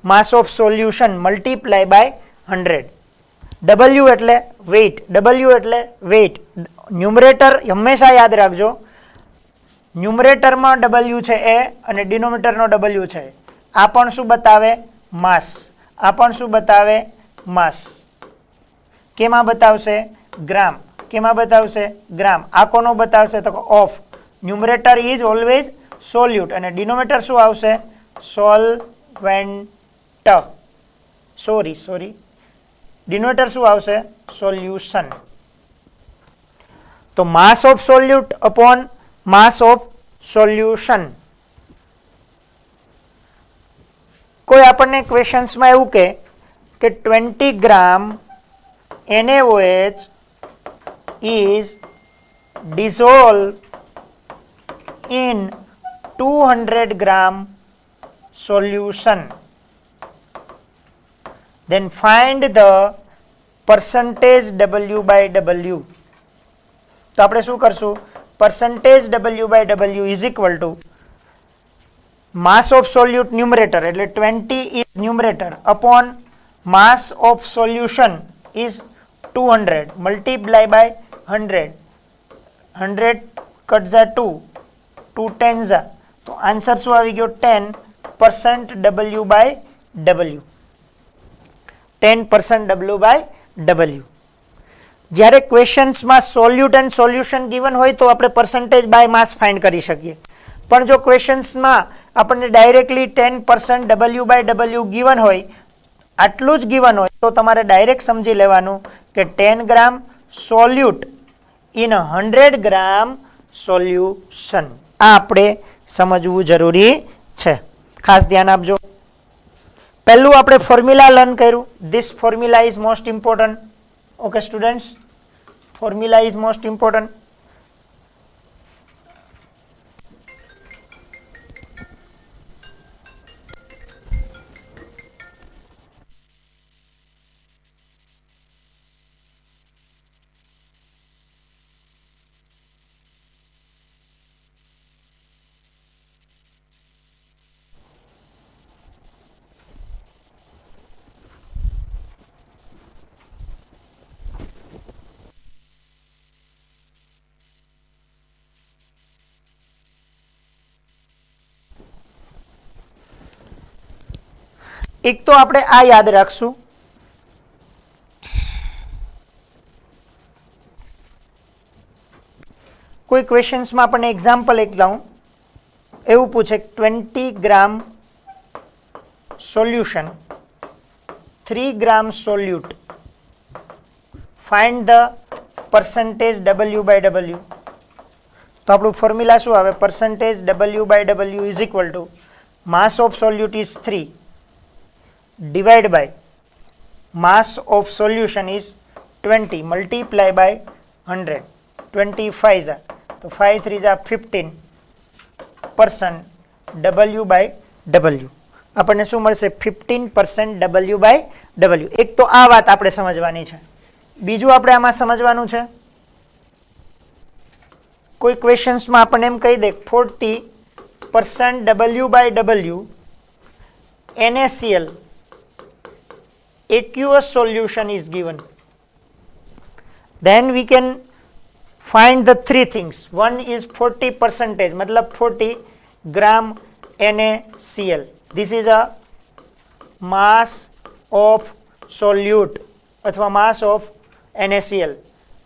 Mass of solution multiply by 100। W एटले वेट, W एटले वेट। न्यूमरेटर हमेशा याद राखजो, न्यूमरेटर में W छे ए अने डिनोमिनेटर नो W छे। आ पण शुं बतावे? मास। आ पण शुं बतावे? मास। केमां बतावशे? ग्राम। केमां बतावशे? ग्राम। आ कोनो बतावशे? तो of. Numerator is always solute अने डिनोमिनेटर शुं आवशे? सोल्वेंट। સોરી ડિનોમિનેટર શું આવશે? સોલ્યુશન. તો mass of solute upon mass of solution. કોઈ આપણને ક્વેશ્ચન્સમાં એવું કે 20 ગ્રામ NaOH is dissolved in 200 gram solution. Then find the percentage W by W. તો આપણે શું કરશું? percentage W by W is equal to mass of solute numerator એટલે 20 is numerator upon mass of solution is 200 multiply by 100. 100 cut जा 2 10 जा તો answer શું આવી ગયો? 10% W by W. 10% W by W. જ્યારે ક્વેશ્ચન્સમાં સોલ્યુટ એન્ડ સોલ્યુશન ગિવન હોય તો આપણે પર્સન્ટેજ બાય માસ ફાઇન્ડ કરી શકીએ, પણ જો ક્વેશ્ચન્સમાં આપણને directly 10% W by W given હોય, આટલું જ ગિવન હોય તો તમારે ડાયરેક્ટ સમજી લેવાનું કે 10 ગ્રામ સોલ્યુટ ઇન 100 ગ્રામ સોલ્યુશન. આ આપણે સમજવું જરૂરી છે, ખાસ ધ્યાન આપજો. પહેલું આપણે ફોર્મ્યુલા લર્ન કર્યું. This formula is most important. Okay students, formula is most important. એક તો આપણે આ યાદ રાખશું, કોઈ ક્વેશ્ચન્સમાં આપણને એક્ઝામ્પલ એક લાવું, એવું પૂછે 20 gram solution 3 gram solute, find the percentage W by W. તો આપણું ફોર્મ્યુલા શું આવે? percentage W by W is equal to mass of solute is 3 divide by mass of solution is 20 multiply by 100. 25 જા તો 5 3 જા 15% W by W. આપણને શું મળશે? 15% W by W. એક તો આ વાત આપણે સમજવાની છે. બીજું આપણે આમાં સમજવાનું છે, કોઈ ક્વેશ્ચન્સમાં આપણને એમ કહી દે 40% W by W NaCl aqueous solution is given, then we can find the three things. One is 40%, मतलब 40 gram NaCl. This is a mass of solute अथवा mass of NaCl.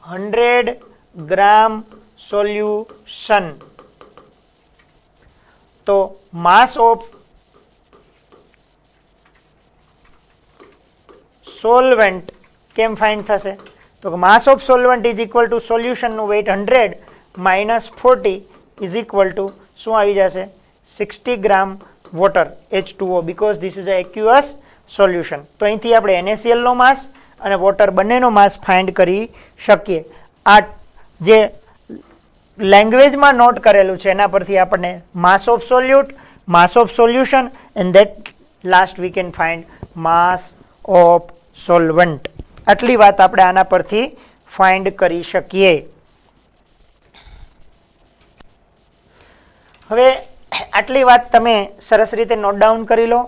100 gram solution. तो mass of solvent કેમ find થશે? તો mass of solvent is equal to સોલ્યુશનનું weight 100 minus 40 is equal to શું આવી જશે? 60 gram water H2O, because this is a aqueous solution. તો અહીંથી આપણે NaClનો માસ અને વોટર બંનેનો માસ ફાઇન્ડ કરી શકીએ. આ જે લેંગ્વેજમાં નોટ કરેલું છે એના પરથી આપણને માસ of સોલ્યુટ, mass of solution and that last we can find mass of solvent. આટલી વાત આપણે આના પરથી ફાઇન્ડ કરી શકીએ. હવે આટલી વાત તમે સરસ રીતે નોટ ડાઉન કરી લો,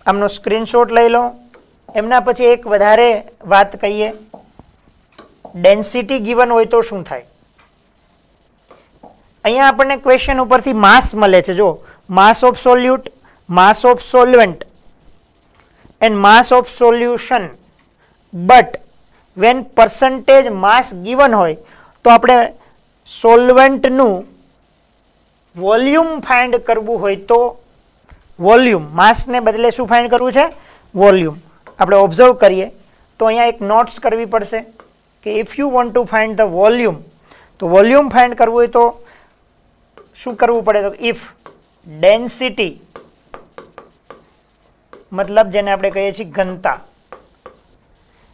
આમનો સ્ક્રીનશોટ લઈ લો. એમના પછી એક વધારે વાત કહીએ, ડેન્સિટી ગિવન હોય તો શું થાય? અહીંયા આપણને ક્વેશ્ચન ઉપરથી માસ મળે છે. જો માસ of સોલ્યુટ, mass of solvent and mass of solution, but when percentage mass given હોય તો આપણે સોલ્વન્ટનું વોલ્યુમ ફાઇન્ડ કરવું હોય તો વોલ્યુમ, માસને બદલે શું ફાઇન્ડ કરવું છે? વોલ્યુમ. આપણે ઓબ્ઝર્વ કરીએ તો અહીંયા એક નોટ્સ કરવી પડશે કે if you want to find the volume, તો વોલ્યુમ ફાઇન્ડ કરવું હોય તો શું કરવું પડે? તો ઇફ ડેન્સિટી, મતલબ જેને આપણે કહીએ છીએ ઘનતા,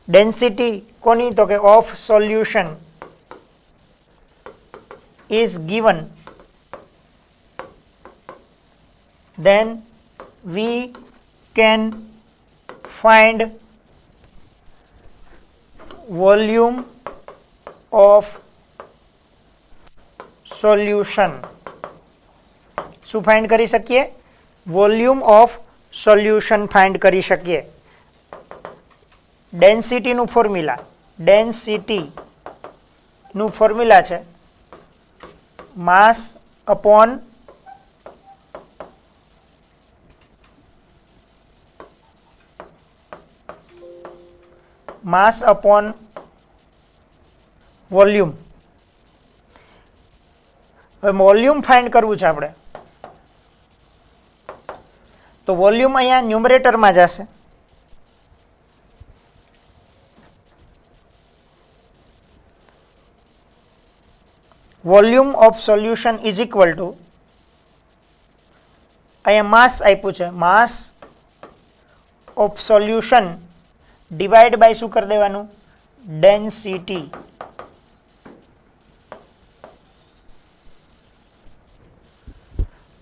ડેન્સિટી કોની? તો કે of solution is given, then we can find volume of solution. શું ફાઇન્ડ કરી શકીએ? વોલ્યુમ ઓફ સોલ્યુશન ફાઇન્ડ કરી શકીએ. ડેન્સિટીનું ફોર્મ્યુલા, ડેન્સિટીનું ફોર્મ્યુલા છે માસ અપોન વોલ્યુમ. હવે વોલ્યુમ ફાઇન્ડ કરવું છે આપણે, તો વોલ્યુમ અહીંયા ન્યુમરેટરમાં જશે. Volume of solution is equal to, અહીંયા માસ આપ્યું છે, mass of solution divide by શું કરી દેવાનું? Density.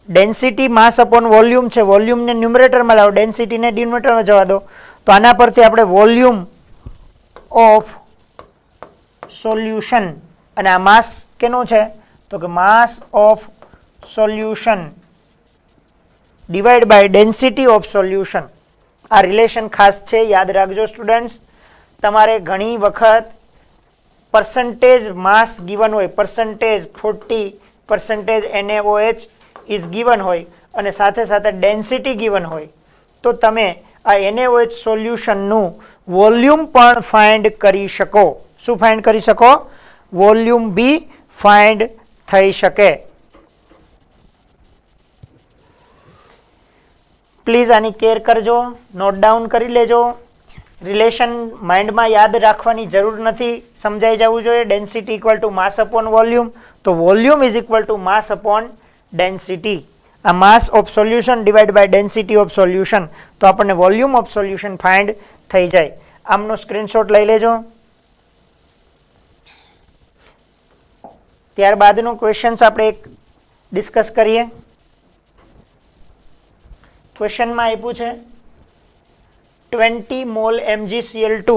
Density mass upon volume છે, વોલ્યુમને ન્યુમરેટરમાં લાવો, ડેન્સિટીને ડિનોમિનેટરમાં જવા દો. તો આના પરથી આપણે વોલ્યુમ ઓફ સોલ્યુશન, અને આ માસ કેનું છે? તો કે mass of solution divide by density of solution. આ રિલેશન ખાસ છે, યાદ રાખજો સ્ટુડન્ટ્સ. તમારે ઘણી વખત પર્સન્ટેજ માસ ગિવન હોય, પર્સન્ટેજ 40% NaOH ઇઝ ગિવન હોય અને સાથે સાથે ડેન્સિટી ગિવન હોય, તો તમે આ NaOH સોલ્યુશનનું વોલ્યુમ પણ ફાઇન્ડ કરી શકો. શું ફાઇન્ડ કરી શકો? વોલ્યુમ બી ફાઇન્ડ થઈ શકે. પ્લીઝ આની કેર કરજો, નોટ ડાઉન કરી લેજો. રિલેશન માઇન્ડમાં યાદ રાખવાની જરૂર નથી, સમજાઈ જવું જોઈએ. Density equal to mass upon volume, તો volume is equal to mass upon density. આ mass of solution divide by density of solution, તો આપણને વોલ્યુમ ઓફ સોલ્યુશન ફાઇન્ડ થઈ જાય. આમનો સ્ક્રીનશોટ લઈ લેજો. ત્યારબાદનું ક્વેશ્ચન્સ આપણે એક ડિસ્કસ કરીએ. ક્વેશ્ચનમાં આપ્યું છે 20 mol MgCl2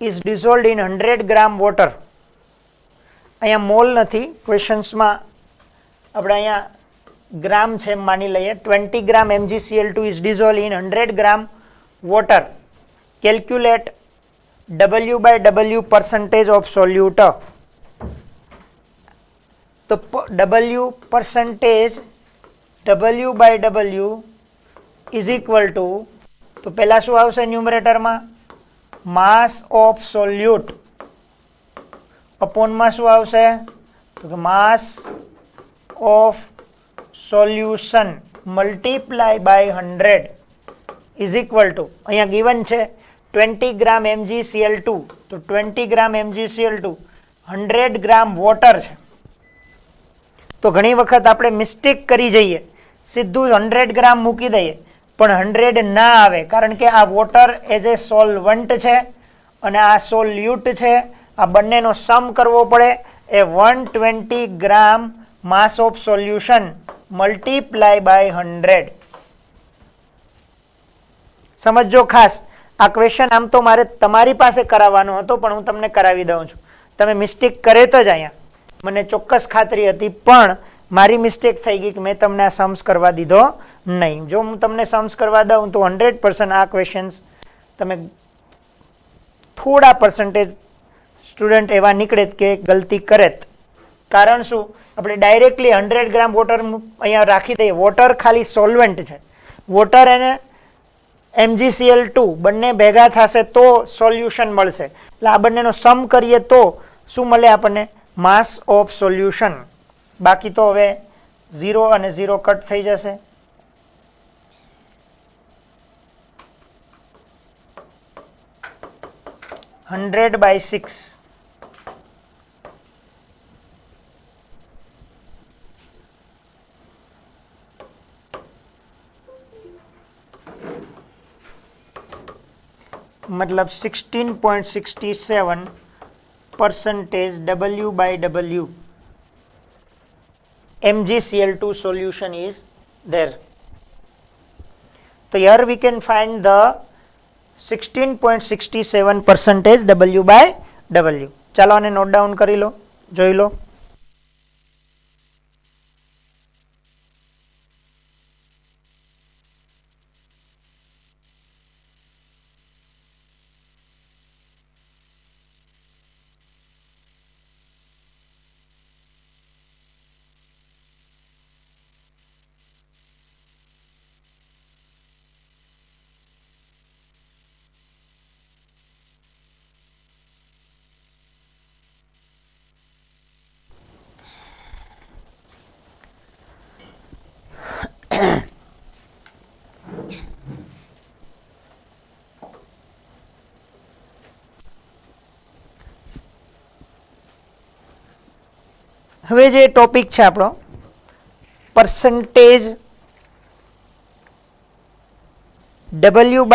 is dissolved in 100 gram water. અહીંયા મોલ નથી, ક્વેશ્ચન્સમાં આપણે અહીંયા ગ્રામ છે માની લઈએ. 20 gram MgCl2 is dissolved in 100 gram water. Calculate W/W percentage of solute. તો W percentage W/W is equal to, તો પહેલા શું આવશે ન્યુમરેટરમાં? માસ ઓફ સોલ્યુટ અપોનમાં શું આવશે? તો કે mass of solution multiply by 100 is equal to, અહીંયા ગિવન છે 20 ગ્રામ MgCl2, તો 20 ગ્રામ MgCl2 100 ગ્રામ વોટર છે. તો ઘણી વખત આપણે મિસ્ટેક કરી જઈએ, સીધું 100 ગ્રામ મૂકી દઈએ, પણ 100 ના આવે, કારણ કે આ વોટર એઝ એ સોલ્વન્ટ છે અને આ સોલ્યુટ છે. આ બંનેનો સમ કરવો પડે એ 120 gram mass of solution multiply by 100. સમજો ખાસ, આ ક્વેશ્ચન આમ તો મારે તમારી પાસે કરાવવાનો હતો, પણ હું તમને કરાવી દઉં છું. તમે મિસ્ટેક કરે જ અહીંયા, મને ચોક્કસ ખાતરી હતી, પણ મારી મિસ્ટેક થઈ ગઈ કે મેં તમને આ સમ્સ કરવા દીધો નહીં. જો હું તમને સમ્સ કરવા દઉં તો 100% આ ક્વેશ્ચન્સ તમે થોડા પર્સન્ટેજ સ્ટુડન્ટ એવા નીકળે કે ગલતી કરે. કારણ શું? આપણે ડાયરેક્ટલી 100 ગ્રામ વોટર અહીંયા રાખી દઈએ. વોટર ખાલી સોલ્વન્ટ છે, વોટર અને MgCl2 બંને ભેગા થશે તો સોલ્યુશન મળશે. એટલે આ બંનેનો સમ કરીએ તો શું મળે આપણને? માસ ઓફ સોલ્યુશન. બાકી તો હવે 0 અને 0 કટ થઈ જશે. 100/6 मतलब 16.67% W/W MgCl2 solution is there. So here we can find the 16.67% W/W. ચાલો આને નોટ ડાઉન કરી લો, જોઈ લો. હવે જે ટોપિક છે આપણો પરસન્ટેજ W/V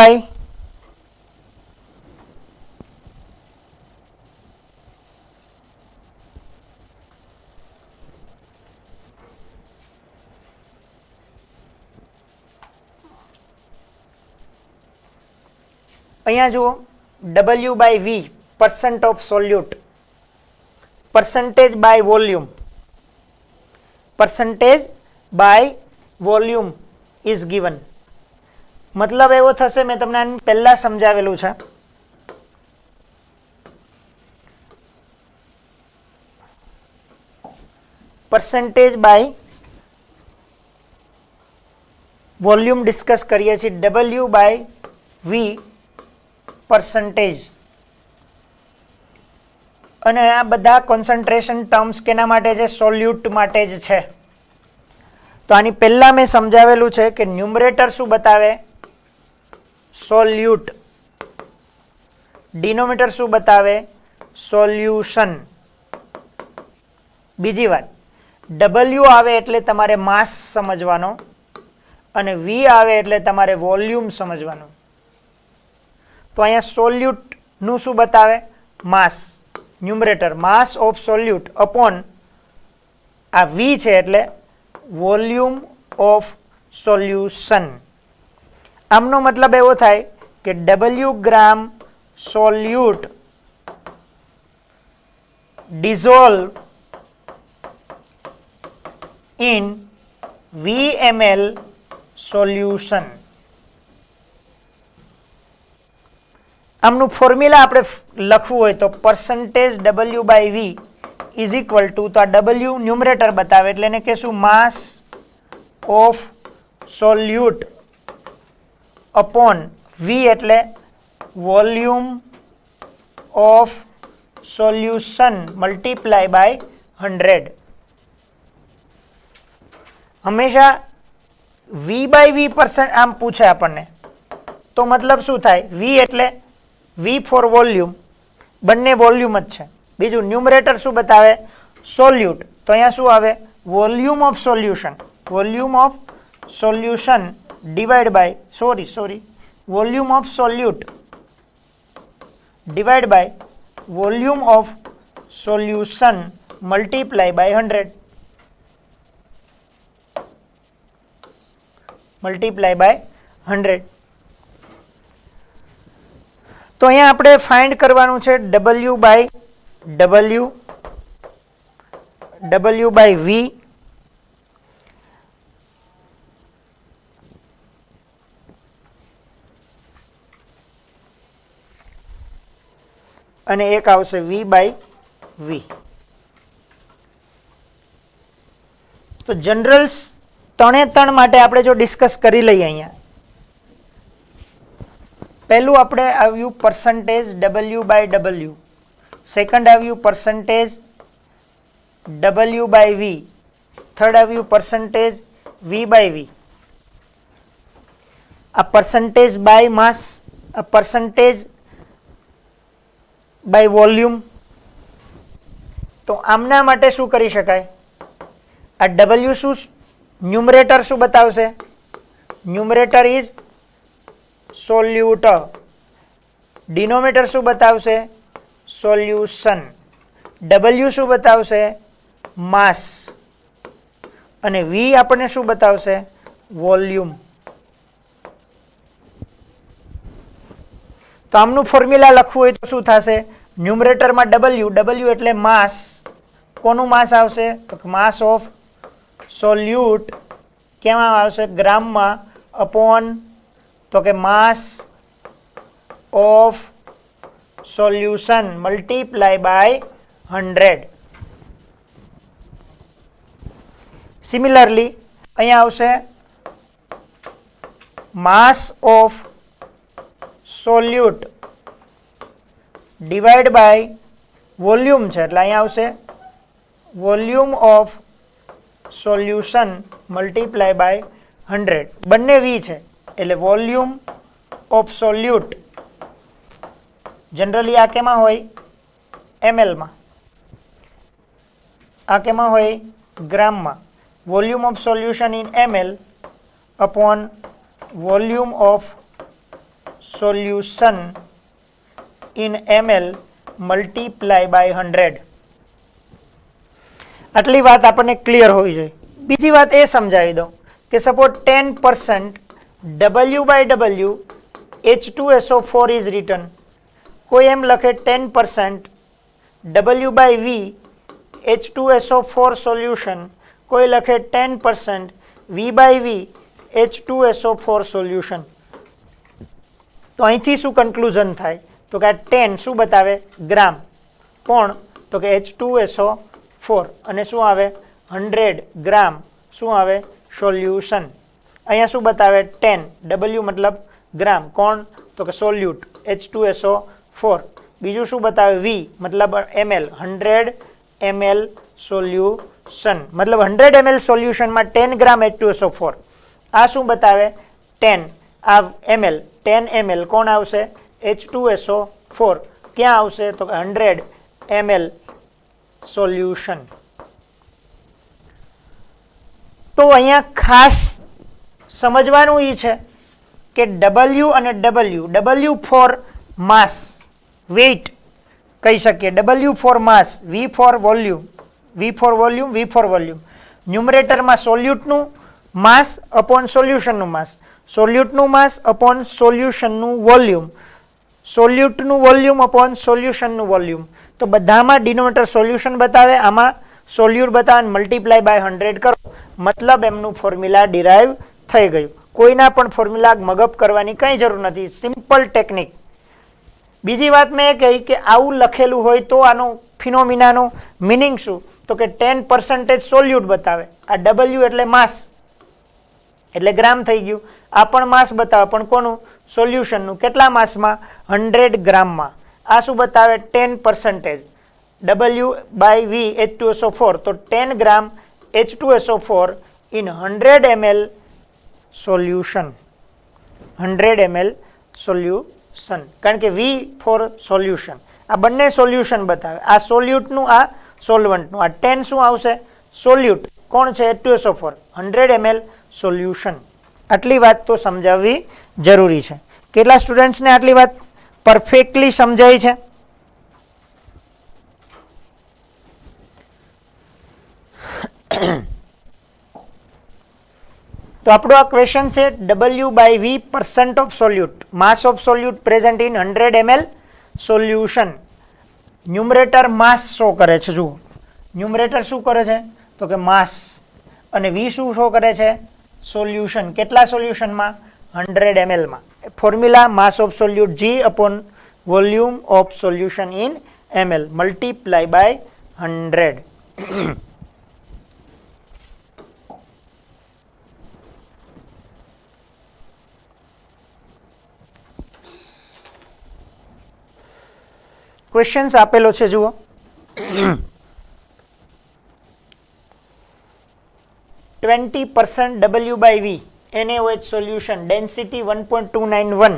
અહીંયા જુઓ W/V percent of solute, percentage by volume, percentage by volume is given. मतलब એવો થશે, મેં તમને પહેલા સમજાવેલું છે. percentage by volume ડિસ્કસ કરીએ છીએ. W/V percentage. અને આ બધા કોન્સન્ટ્રેશન ટર્મ્સ કેના માટે છે? સોલ્યુટ માટે જ છે. તો આની પહેલા મેં સમજાવેલું છે કે ન્યુમરેટર શું બતાવે? સોલ્યુટ. ડિનોમિનેટર શું બતાવે? સોલ્યુશન. બીજી વાત, W આવે એટલે તમારે માસ સમજવાનો અને V આવે એટલે તમારે વોલ્યુમ સમજવાનો. તો અહીંયા સોલ્યુટ નું શું બતાવે? Mass. Numerator mass of solute upon આ V છે એટલે વોલ્યુમ ઓફ સોલ્યુશન. આમનો મતલબ એવો થાય કે W gram સોલ્યુટ dissolve in VmL solution. આમનું ફોર્મ્યુલા આપણે લખવું હોય તો percentage W/V is equal two, તો આ W ન્યુમરેટર બતાવે એટલે એને કહેશું mass of solute upon V એટલે volume of solution multiply by 100. હંમેશા V/V પરસન્ટ આમ પૂછે આપણને તો મતલબ શું થાય? V એટલે V ફોર વોલ્યુમ, બંને વોલ્યુમ જ છે. બીજું ન્યુમરેટર શું બતાવે? સોલ્યુટ. તો અહીંયા શું આવે? Volume of solution. Volume of solution divide by volume of solute divide by volume of solution multiply by 100. Multiply by 100. તો અહીંયા આપણે ફાઇન્ડ કરવાનું છે W/V અને એક આવશે V/V. તો જનરલ્સ ત્રણે ત્રણ માટે આપણે જો ડિસ્કસ કરી લઈએ. અહીંયા પહેલું આપણે આવ્યું પરસન્ટેજ W/W, સેકન્ડ આવ્યું પરસન્ટેજ W/V, થર્ડ આવ્યું પરસન્ટેજ V/V. આ પરસન્ટેજ બાય માસ, આ પરસન્ટેજ બાય વોલ્યુમ. તો આમના માટે શું કરી શકાય? આ ડબલ્યુ શું ન્યુમરેટર શું બતાવશે? Numerator is સોલ્યુટ. ડિનોમિનેટર શું બતાવશે? સોલ્યુશન. ડબલ્યુ શું બતાવશે? માસ. અને વી આપણને શું બતાવશે? વોલ્યુમ. તો આમનું ફોર્મ્યુલા લખવું હોય તો શું થશે? ન્યુમરેટરમાં ડબલ્યુ, ડબલ્યુ એટલે માસ. કોનું માસ આવશે? તો માસ ઓફ સોલ્યુટ કેમાં આવશે? ગ્રામમાં. અપોન તો કે mass of solution multiply by 100. Similarly અહીંયા આવશે mass of solute divide by volume છે એટલે અહીંયા આવશે volume of solution multiply by 100. બંને વી છે એટલે વોલ્યુમ ઓફ સોલ્યુટ જનરલી આ કેમાં હોય? એમએલમાં. આ કેમાં હોય? ગ્રામમાં. Volume of solution in ML upon volume of solution in ML multiply by 100. આટલી વાત આપણને ક્લિયર હોવી જોઈએ. બીજી વાત એ સમજાવી દઉં કે suppose 10% W by W H2SO4 is written. કોઈ એમ લખે 10% W by V H2SO4 solution. કોઈ લખે 10% V by V H2SO4 solution. તો અહીંથી શું કન્ક્લુઝન થાય? તો કે આ 10 શું બતાવે? ગ્રામ. કોણ? તો કે H2SO4. અને શું આવે? 100 ગ્રામ શું આવે? સોલ્યુશન. અહીંયા શું બતાવે? 10. W મતલબ ગ્રામ. કોણ? તો કે સોલ્યુટ H2SO4. બીજું શું બતાવે? V મતલબ ml. 100 ml સોલ્યુશન મતલબ 100 ml સોલ્યુશનમાં 10 ગ્રામ H2SO4. આ શું બતાવે? 10. આ ml 10 ml કોણ આવશે? H2SO4. ક્યાં આવશે? તો 100 ml સોલ્યુશન. તો અહીંયા ખાસ સમજવાનું એ છે કે W અને W ફોર માસ વેઇટ કહી શકીએ. W for mass, V for volume, V for volume. ન્યુમરેટરમાં સોલ્યુટનું માસ અપોન સોલ્યુશનનું માસ, સોલ્યુટનું માસ અપોન સોલ્યુશનનું વોલ્યુમ, સોલ્યુટનું વોલ્યુમ અપોન સોલ્યુશનનું વોલ્યુમ. તો બધામાં ડિનોમિનેટર સોલ્યુશન બતાવે, આમાં સોલ્યુટ બતાવે, મલ્ટીપ્લાય બાય 100 કરો. મતલબ એમનું ફોર્મ્યુલા ડિરાઈવ થઈ ગયું. કોઈના પણ ફોર્મ્યુલા મગઅપ કરવાની કંઈ જરૂર નથી. Simple technique. બીજી વાત મેં એ કહી કે આવું લખેલું હોય તો આનો ફિનોમિનાનો મિનિંગ શું? તો કે 10% સોલ્યુટ બતાવે. આ W એટલે માસ એટલે ગ્રામ થઈ ગયું. આ પણ માસ બતાવે પણ કોનું? સોલ્યુશનનું. કેટલા માસમાં? 100 ગ્રામમાં. આ શું બતાવે? 10%. W by V H2SO4. તો 10 ગ્રામ H2SO4 in 100 ml solution. 100 ml solution. કારણ કે V for solution. આ બંને સોલ્યુશન બતાવે. આ સોલ્યુટનું, આ સોલ્વન્ટનું. આ 10 શું આવશે? સોલ્યુટ. કોણ છે? H2SO4. 100 ml solution. આટલી વાત તો સમજાવવી જરૂરી છે. કેટલા સ્ટુડન્ટ્સને આટલી વાત પરફેક્ટલી સમજાય છે? તો આપણો આ ક્વેશ્ચન છે W by V percent of solute, mass of solute present in 100 ml solution. Numerator mass show કરે છે. જુઓ ન્યુમરેટર શું કરે છે? તો કે માસ. અને V શું શો કરે છે? સોલ્યુશન. કેટલા સોલ્યુશનમાં? 100 ml માં. Formula mass of solute G upon volume of solution in ml multiply by 100. Questions આપેલો છે જુઓ. %, W by V NaOH solution density 1.291.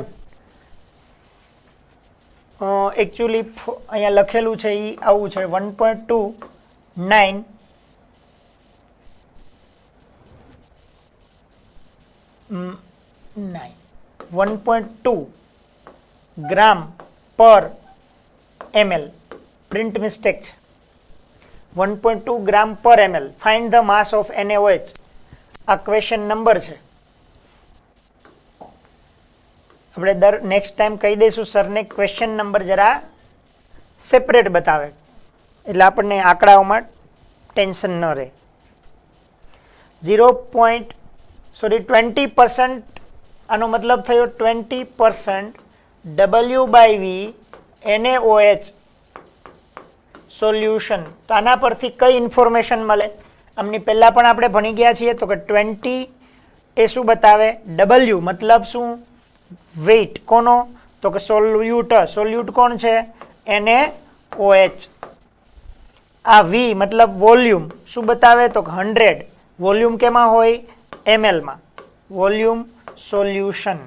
Actually અહીંયા લખેલું છે એ આવું છે 1.29 1.2 ગ્રામ પર ml. પ્રિન્ટ મિસ્ટેક છે. 1.2 ગ્રામ પર ml. Find the mass of NaOH. આ ક્વેશ્ચન નંબર છે. આપણે નેક્સ્ટ ટાઈમ કહી દઈશું સરને ક્વેશ્ચન નંબર જરા સેપરેટ બતાવે એટલે આપણને આંકડાઓમાં ટેન્શન ન રહે. 20% આનો મતલબ થયો 20% W/V NaOH સોલ્યુશન. તો આના પરથી કઈ ઇન્ફોર્મેશન મળે? આમની પહેલા પણ આપણે ભણી ગયા છીએ તો કે 20 એ શું બતાવે? W મતલબ શું? વેઇટ. કોનો? તો કે સોલ્યુટ. સોલ્યુટ કોણ છે? NaOH. આ V મતલબ વોલ્યુમ. શું બતાવે? તો કે 100. વોલ્યુમ કેમાં હોય? ml માં. Volume solution.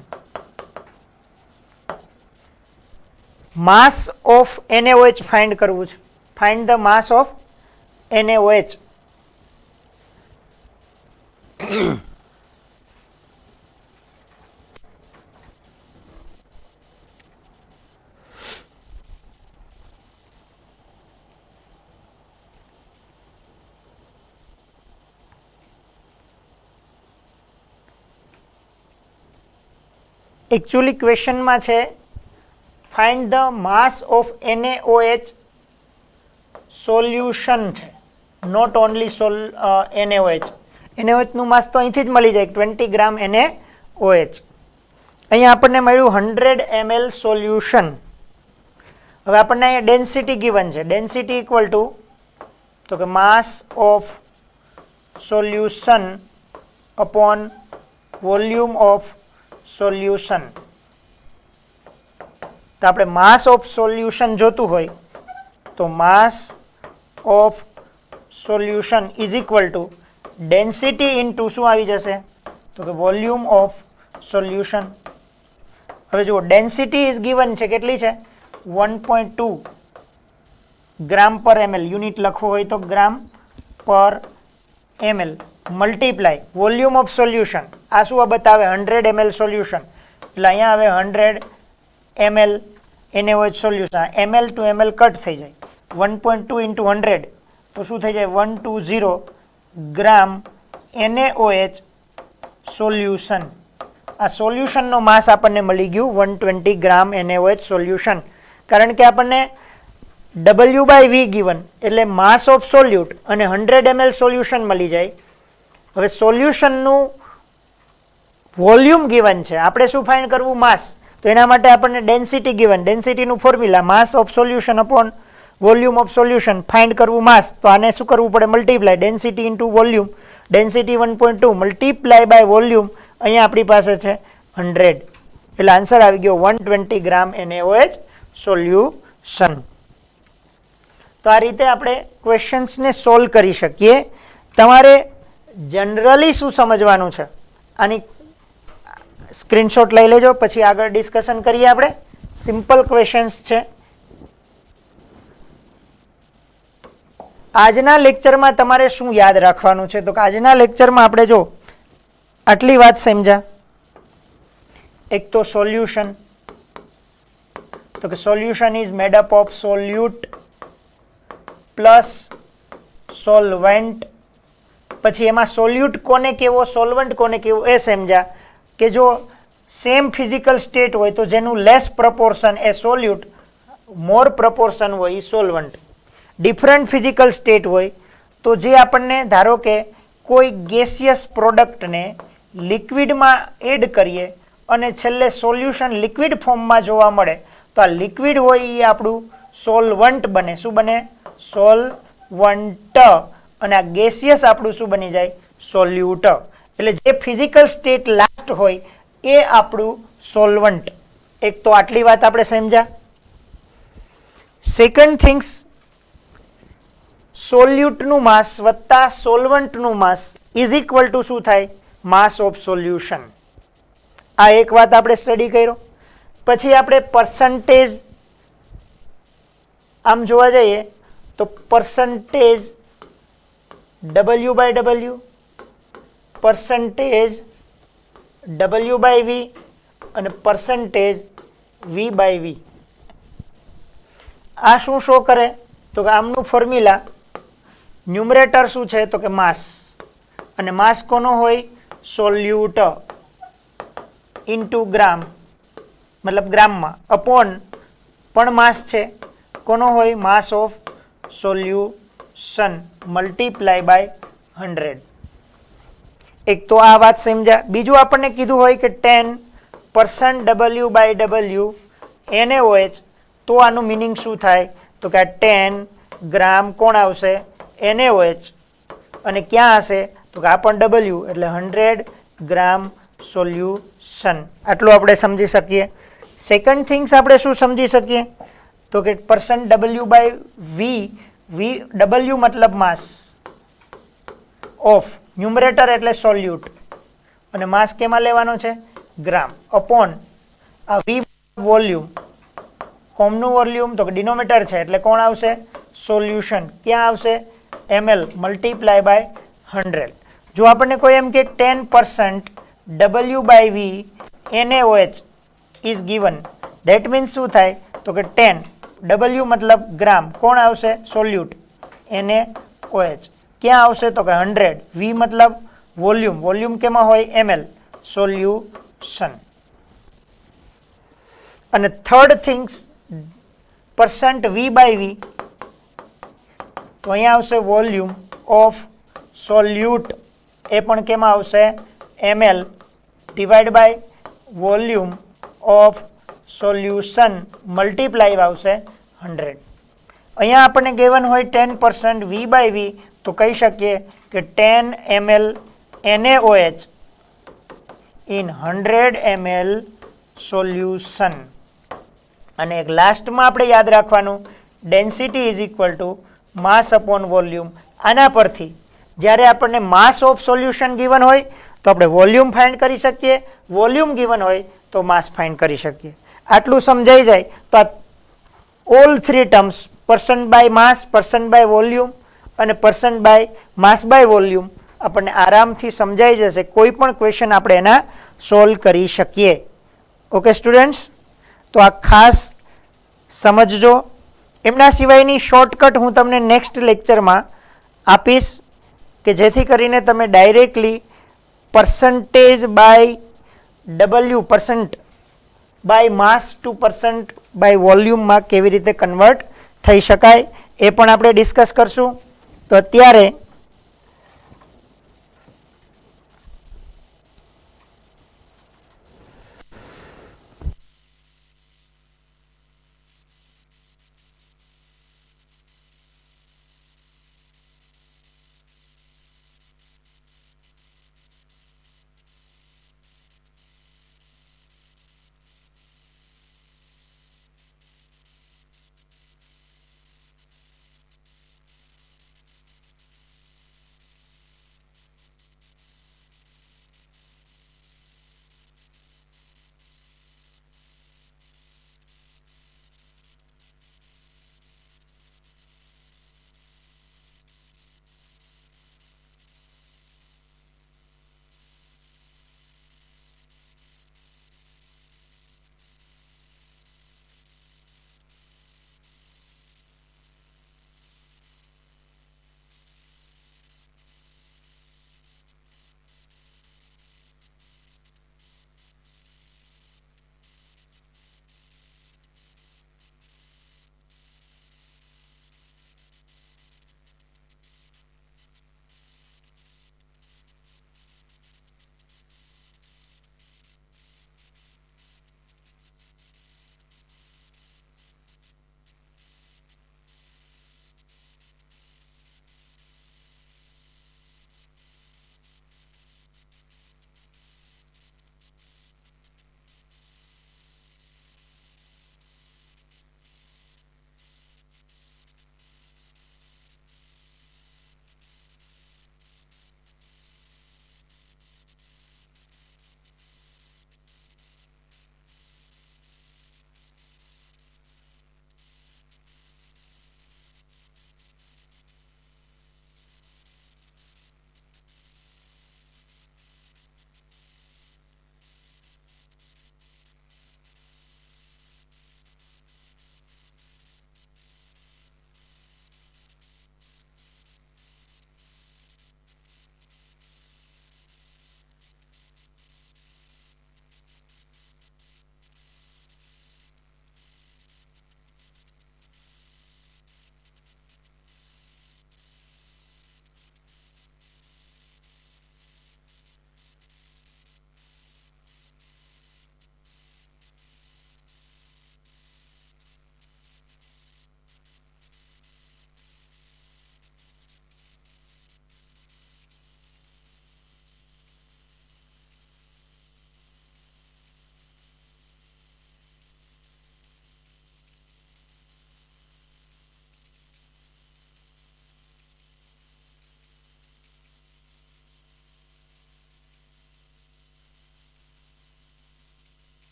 Mass of NaOH find કરવું છે. Find the mass of NaOH. Actually ક્વેશ્ચનમાં છે find the mass of NaOH solution છે, નોટ ઓનલી NaOH. NaOHનું માસ તો અહીંથી જ મળી જાય 20 ગ્રામ NaOH. અહીંયા આપણને મળ્યું 100 ml સોલ્યુશન. હવે આપણને અહીંયા ડેન્સિટી ગિવન છે. ડેન્સિટી ઇક્વલ ટુ તો કે mass of solution upon volume of solution. તો આપણે માસ ઓફ સોલ્યુશન જોતું હોય તો mass of solution is equal two density into શું આવી જશે? તો કે વોલ્યુમ ઓફ સોલ્યુશન. હવે જુઓ ડેન્સિટી ઇઝ ગિવન છે. કેટલી છે? 1.2 ગ્રામ પર ml. યુનિટ લખવું હોય તો ગ્રામ પર ml multiply volume of solution. આ શું બતાવે? 100 ml સોલ્યુશન. એટલે અહીંયા હવે 100 ml NaOH solution. ml to ml cut થઈ જાય. 1.2 ઇન્ટુ 100 તો શું થઈ જાય? 120 ગ્રામ NaOH સોલ્યુશન. આ સોલ્યુશનનો માસ આપણને મળી ગયું 120 ગ્રામ NaOH સોલ્યુશન. કારણ કે આપણને W/V ગિવન એટલે માસ ઓફ સોલ્યુટ અને 100 ml સોલ્યુશન મળી જાય. હવે સોલ્યુશનનું વોલ્યુમ ગિવન છે. આપણે શું ફાઇન્ડ કરવું? માસ. તો એના માટે આપણને ડેન્સિટી ગિવન. ડેન્સિટીનું formula mass of solution upon volume of solution. Find કરવું માસ. તો આને શું કરવું પડે? Multiply density into volume. Density 1.2 multiply by volume. અહીંયા આપણી પાસે છે 100. એટલે આન્સર આવી ગયો 120 ગ્રામ NaOH સોલ્યુશન. તો આ રીતે આપણે ક્વેશ્ચન્સને સોલ્વ કરી શકીએ. તમારે જનરલી શું સમજવાનું છે આની સ્ક્રીનશોટ લઈ લેજો, પછી આગળ ડિસ્કશન કરીએ. આપણે સિમ્પલ ક્વેશ્ચન્સ છે. આજના લેક્ચરમાં તમારે શું યાદ રાખવાનું છે? તો કે આજના લેક્ચરમાં આપણે જો આટલી વાત સમજ્યા. એક તો સોલ્યુશન. તો કે solution is made up of સોલ્યુટ plus solvent. પછી એમાં સોલ્યુટ કોને કેવો, સોલ્વન્ટ કોને કેવો એ સમજ્યા. કે જો સેમ ફિઝિકલ સ્ટેટ હોય તો જેનું લેસ પ્રપોર્શન એ સોલ્યુટ, મોર પ્રપોર્શન હોય એ સોલ્વન્ટ. ડિફરન્ટ ફિઝિકલ સ્ટેટ હોય તો જે આપણને ધારો કે કોઈ ગેસિયસ પ્રોડક્ટને લિક્વિડમાં એડ કરીએ અને છેલ્લે સોલ્યુશન લિક્વિડ ફોર્મમાં જોવા મળે તો આ લિક્વિડ હોય એ આપણું સોલ્વન્ટ બને. શું બને? સોલ્વન્ટ. અને આ ગેસિયસ આપણું શું બની જાય? સોલ્યુટ. એટલે જે ફિઝિકલ સ્ટેટ લાસ્ટ હોય એ આપણું સોલ્વન્ટ. એક તો આટલી વાત આપણે સમજ્યા. સેકન્ડ થિંગ્સ, સોલ્યુટનું માસ વત્તા સોલ્વન્ટનું માસ ઇઝ ઇક્વલ ટુ શું થાય? માસ ઓફ સોલ્યુશન. આ એક વાત આપણે સ્ટડી કર્યો. પછી આપણે પર્સન્ટેજ આમ જોવા જઈએ તો પરસન્ટેજ W/W, પરસન્ટેજ W/V અને પરસન્ટેજ V/V. આ શું શો કરે તો કે આમનું ફોર્મ્યુલા ન્યુમરેટર શું છે તો કે માસ, અને માસ કોનો હોય સોલ્યુટ ઇન્ટુ ગ્રામ, મતલબ ગ્રામમાં, અપોન પણ માસ છે કોનો હોય mass of solution multiply by 100. એક તો આ વાત સમજ્યા. બીજું આપણને કીધું હોય કે 10% W/W NaOH, તો આનું મિનિંગ શું થાય તો કે આ 10 ગ્રામ કોણ આવશે NaOH, અને ક્યાં હશે તો કે આ પણ W એટલે 100 ગ્રામ સોલ્યુશન. આટલું આપણે સમજી શકીએ. સેકન્ડ થિંગ્સ આપણે શું સમજી શકીએ તો કે %W/V, W મતલબ માસ ઓફ ન્યુમરેટર એટલે સોલ્યુટ, અને માસ કેમાં લેવાનો છે ગ્રામ, અપોન આ V વોલ્યુમ, કોમનું વોલ્યુમ તો કે ડિનોમિનેટર છે એટલે કોણ આવશે સોલ્યુશન, ક્યાં આવશે ml મલ્ટીપ્લાય બાય 100. જો આપણને કોઈ એમ કે 10% W/V NaOH is given, that means શું થાય તો કે 10 W મતલબ ગ્રામ, કોણ આવશે સોલ્યુટ NaOH, ક્યાં આવશે તો કે 100, V મતલબ વોલ્યુમ, વોલ્યુમ કેમાં હોય ml સોલ્યુશન. અને થર્ડ થિંગ્સ %V/V, તો અહીંયા આવશે વોલ્યુમ ઓફ સોલ્યુટ, એ પણ કેમાં આવશે ml divide by volume of solution multiply આવશે 100. અહીંયા આપણને ગેવન હોય 10% V/V, તો કહી શકીએ કે 10 ml NaOH in 100 ml solution. અને એક લાસ્ટમાં આપણે યાદ રાખવાનું density is equal to mass upon volume. આના પરથી જ્યારે આપણને માસ ઓફ સોલ્યુશન ગિવન હોય તો આપણે વોલ્યુમ ફાઇન્ડ કરી શકીએ, વોલ્યુમ ગિવન હોય તો માસ ફાઇન્ડ કરી શકીએ. આટલું સમજાઈ જાય તો આ ઓલ 3 ટર્મ્સ %/માસ, %/વોલ્યુમ અને %/માસ બાય વોલ્યુમ આપણને આરામથી સમજાઈ જશે. કોઈ પણ ક્વેશ્ચન આપણે એના સોલ્વ કરી શકીએ. ઓકે સ્ટુડન્ટ્સ, તો આ ખાસ સમજજો. એમના સિવાયની શોર્ટકટ હું તમને નેક્સ્ટ લેક્ચરમાં આપીશ કે જેથી કરીને તમે ડાયરેક્ટલી %/W, %/માસ ટુ %/વોલ્યુમમાં કેવી રીતે કન્વર્ટ થઈ શકાય એ પણ આપણે ડિસ્કસ કરશું. તો અત્યારે